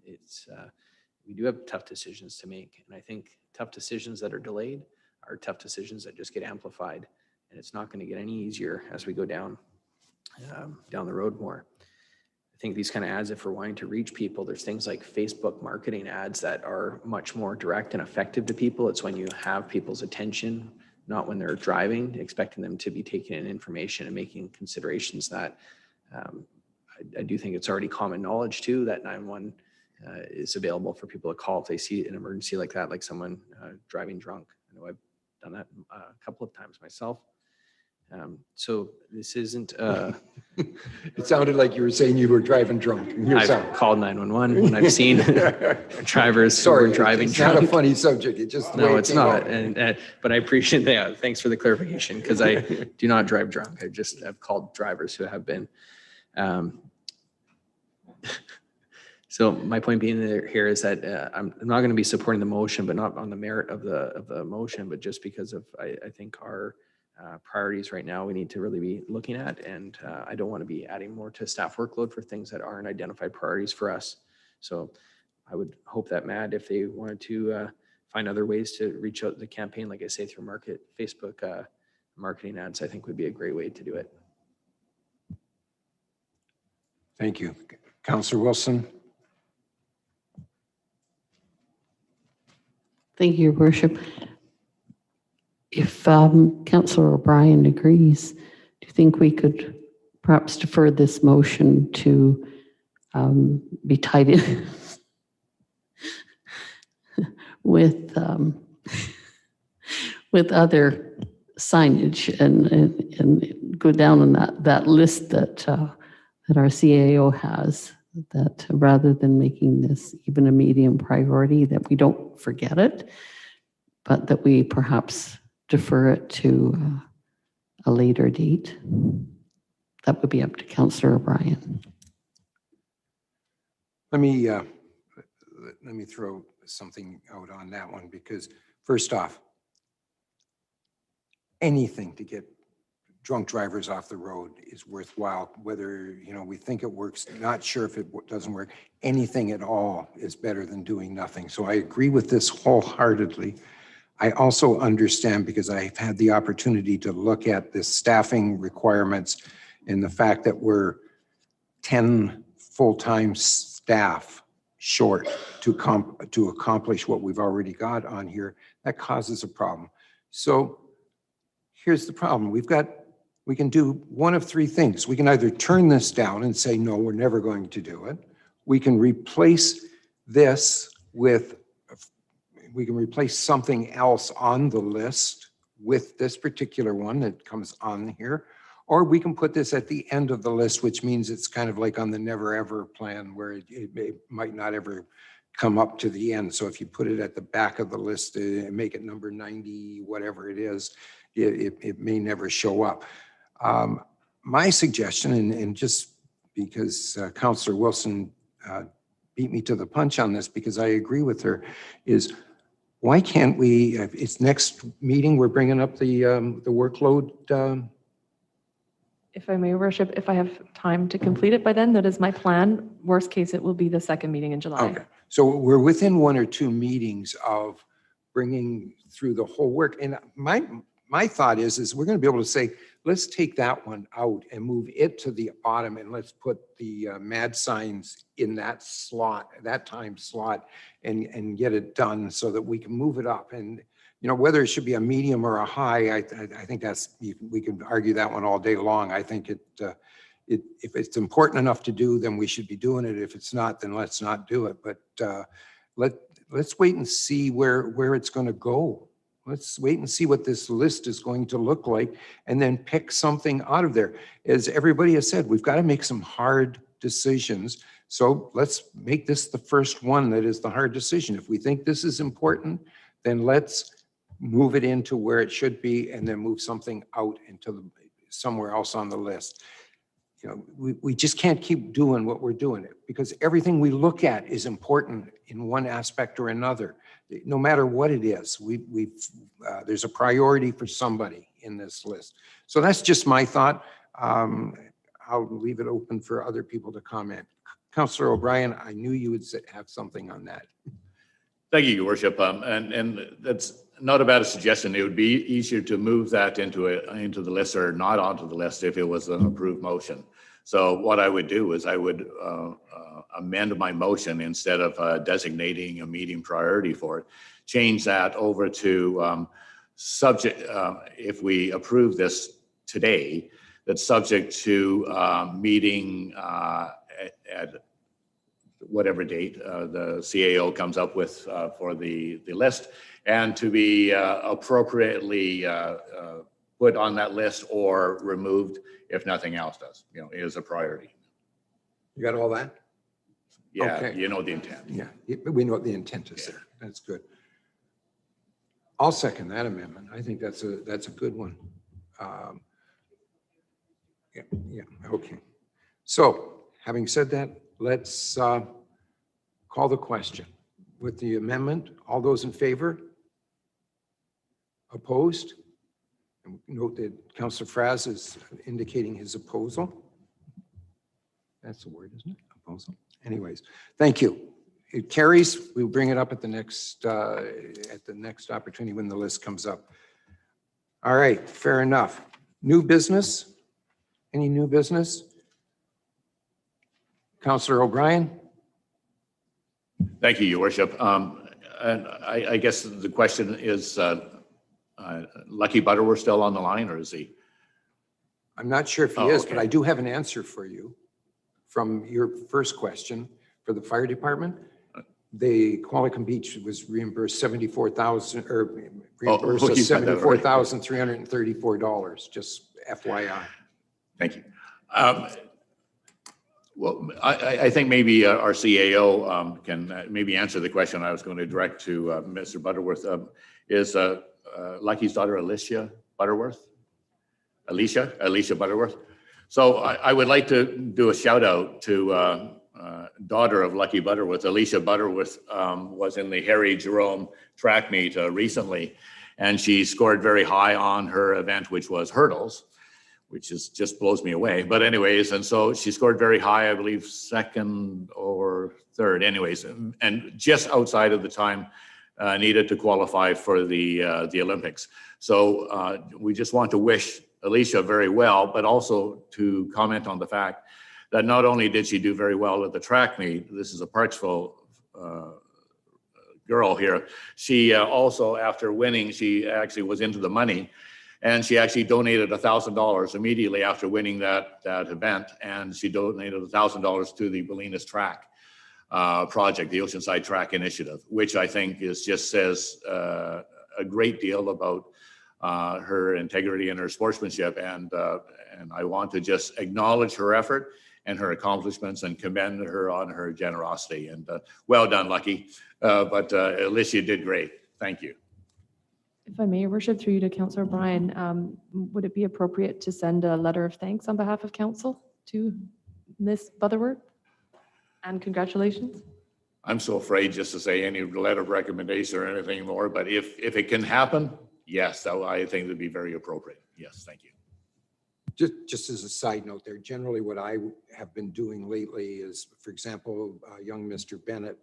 we do have tough decisions to make. And I think tough decisions that are delayed are tough decisions that just get amplified, and it's not going to get any easier as we go down the road more. I think these kind of ads, if we're wanting to reach people, there's things like Facebook marketing ads that are much more direct and effective to people. It's when you have people's attention, not when they're driving, expecting them to be taking in information and making considerations that I do think it's already common knowledge too, that 911 is available for people to call if they see an emergency like that, like someone driving drunk. I know I've done that a couple of times myself. So this isn't. It sounded like you were saying you were driving drunk. I've called 911 when I've seen drivers who were driving it's drunk. not a funny subject. It just No, it's not. And but I appreciate that. Thanks for the clarification, because I do not drive drunk. I've called drivers who have been. So my point being here is that I'm not going to be supporting the motion, but not on the merit of the motion, but just because of I think our priorities right now we need to really be looking at, and I don't want to be adding more to staff workload for things that aren't identified priorities for us. So I would hope that Matt, if they wanted to find other ways to reach out to the campaign, like I say, through Facebook marketing ads, I think would be a great way to do it. Thank you. Councillor Wilson. Thank you, Your Worship. If Councillor O'Brien agrees, do you think we could perhaps defer this motion to be tied in with other signage and go down on that list that our CAO has, that rather than making this even a medium priority, that we don't forget it, but that we perhaps defer it to a later date? That would be up to Councillor O'Brien. Let me throw something out on that one, because first off, anything to get drunk drivers off the road is worthwhile, whether we think it works, not sure if it doesn't work. Anything at all is better than doing nothing. So I agree with this wholeheartedly. I also understand, because I've had the opportunity to look at the staffing requirements and the fact that we're 10 full-time staff short to accomplish what we've already got on here. That causes a problem. So here's the problem. We can do one of three things. We can either turn this down and say, no, we're never going to do it. We can replace this with, we can replace something else on the list with this particular one that comes on here. Or we can put this at the end of the list, which means it's kind of like on the never ever plan, where it might not ever come up to the end. So if you put it at the back of the list and make it number 90, whatever it is, it may never show up. My suggestion, and just because Councillor Wilson beat me to the punch on this, because I agree with her, is why can't we, it's next meeting, we're bringing up the workload. If I may, Your Worship, if I have time to complete it by then, that is my plan. Worst case, it will be the second meeting in July. Okay, so we're within 1 or 2 meetings of bringing through the whole work. And my thought is we're going to be able to say, let's take that one out and move it to the bottom, and let's put the MAD signs in that slot, that time slot, and get it done so that we can move it up. And whether it should be a medium or a high, I think that's, we can argue that one all day long. I think if it's important enough to do, then we should be doing it. If it's not, then let's not do it. But let's wait and see where it's going to go. Let's wait and see what this list is going to look like, and then pick something out of there. As everybody has said, we've got to make some hard decisions. So let's make this the first one that is the hard decision. If we think this is important, then let's move it into where it should be, and then move something out into somewhere else on the list. We just can't keep doing what we're doing, because everything we look at is important in one aspect or another. No matter what it is, there's a priority for somebody in this list. So that's just my thought. I'll leave it open for other people to comment. Councillor O'Brien, I knew you would have something on that. Thank you, Your Worship. And that's not a bad suggestion. It would be easier to move that into the list or not onto the list if it was an approved motion. So what I would do is I would amend my motion instead of designating a meeting priority for it. Change that over to subject, if we approve this today, that's subject to meeting at whatever date the CAO comes up with for the list, and to be appropriately put on that list or removed if nothing else does, is a priority. You got all that? Yeah, Okay. you know the intent. Yeah, we know what the intent is there. That's good. I'll second that amendment. I think that's a good one. Yeah, okay. So having said that, let's call the question. With the amendment, all those in favor? Opposed? And note that Councillor Fraz is indicating his opposal. That's the word, isn't it? Opposal. Anyways, thank you. It carries. We'll bring it up at the next opportunity when the list comes up. All right, fair enough. New business? Any new business? Councillor O'Brien? Thank you, Your Worship. And I guess the question is, Lucky Butterworth still on the line, or is he? I'm not sure if he is, but okay. I do have an answer for you from your first question for the fire department. The Qualicum Beach was reimbursed $74,000 or reimbursed us you said that already. $74,334, just FYI. Thank you. Well, I think maybe our CAO can maybe answer the question I was going to direct to Mr. Butterworth. Is Lucky's daughter Alicia Butterworth? Alicia Butterworth. So I would like to do a shout out to daughter of Lucky Butterworth. Alicia Butterworth was in the Harry Jerome track meet recently, and she scored very high on her event, which was hurdles, which is just blows me away. But anyways, and so she scored very high, I believe second or third anyways, and just outside of the time needed to qualify for the Olympics. So we just want to wish Alicia very well, but also to comment on the fact that not only did she do very well at the track meet, this is a Parksville girl here, she also, after winning, she actually was into the money, and she actually donated $1,000 immediately after winning that event, and she donated $1,000 to the Bolinas Track project, the Oceanside Track Initiative, which I think just says a great deal about her integrity and her sportsmanship, and I want to just acknowledge her effort and her accomplishments and commend her on her generosity. And well done, Lucky. But Alicia did great. Thank you. If I may, Your Worship, through you to Councillor O'Brien, would it be appropriate to send a letter of thanks on behalf of council to Ms. Butterworth? And congratulations. I'm so afraid just to say any letter of recommendation or anything more, but if it can happen, yes, I think it would be very appropriate. Yes, thank you. Just as a side note there, generally what I have been doing lately is, for example, young Mr. Bennett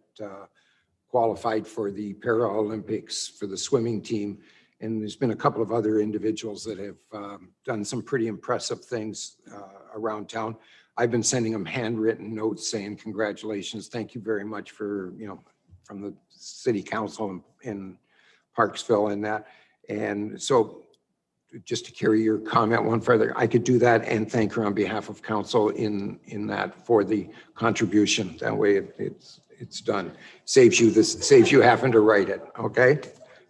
qualified for the Paralympics for the swimming team. And there's been a couple of other individuals that have done some pretty impressive things around town. I've been sending them handwritten notes saying, congratulations, thank you very much for, from the city council in Parksville and that. And so just to carry your comment one further, I could do that and thank her on behalf of council in that for the contribution. That way it's done. Saves you having to write it, okay?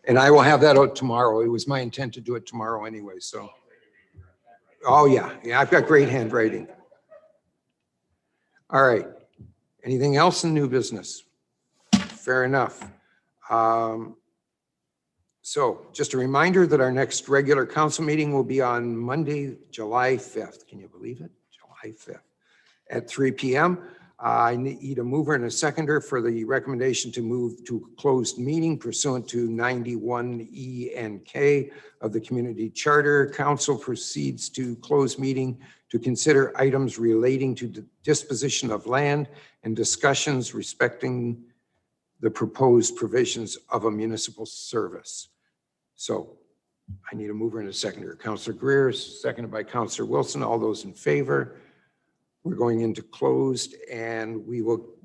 And I will have that out tomorrow. It was my intent to do it tomorrow anyway, so. Oh yeah, I've got great handwriting. All right, anything else in new business? Fair enough. So just a reminder that our next regular council meeting will be on Monday, July 5th. Can you believe it? July 5th at 3 p.m. I need a mover and a seconder for the recommendation to move to a closed meeting pursuant to 91E and K of the Community Charter. Council proceeds to close meeting to consider items relating to the disposition of land and discussions respecting the proposed provisions of a municipal service. So I need a mover and a seconder. Councillor Greer, seconded by Councillor Wilson. All those in favor? We're going into closed and we will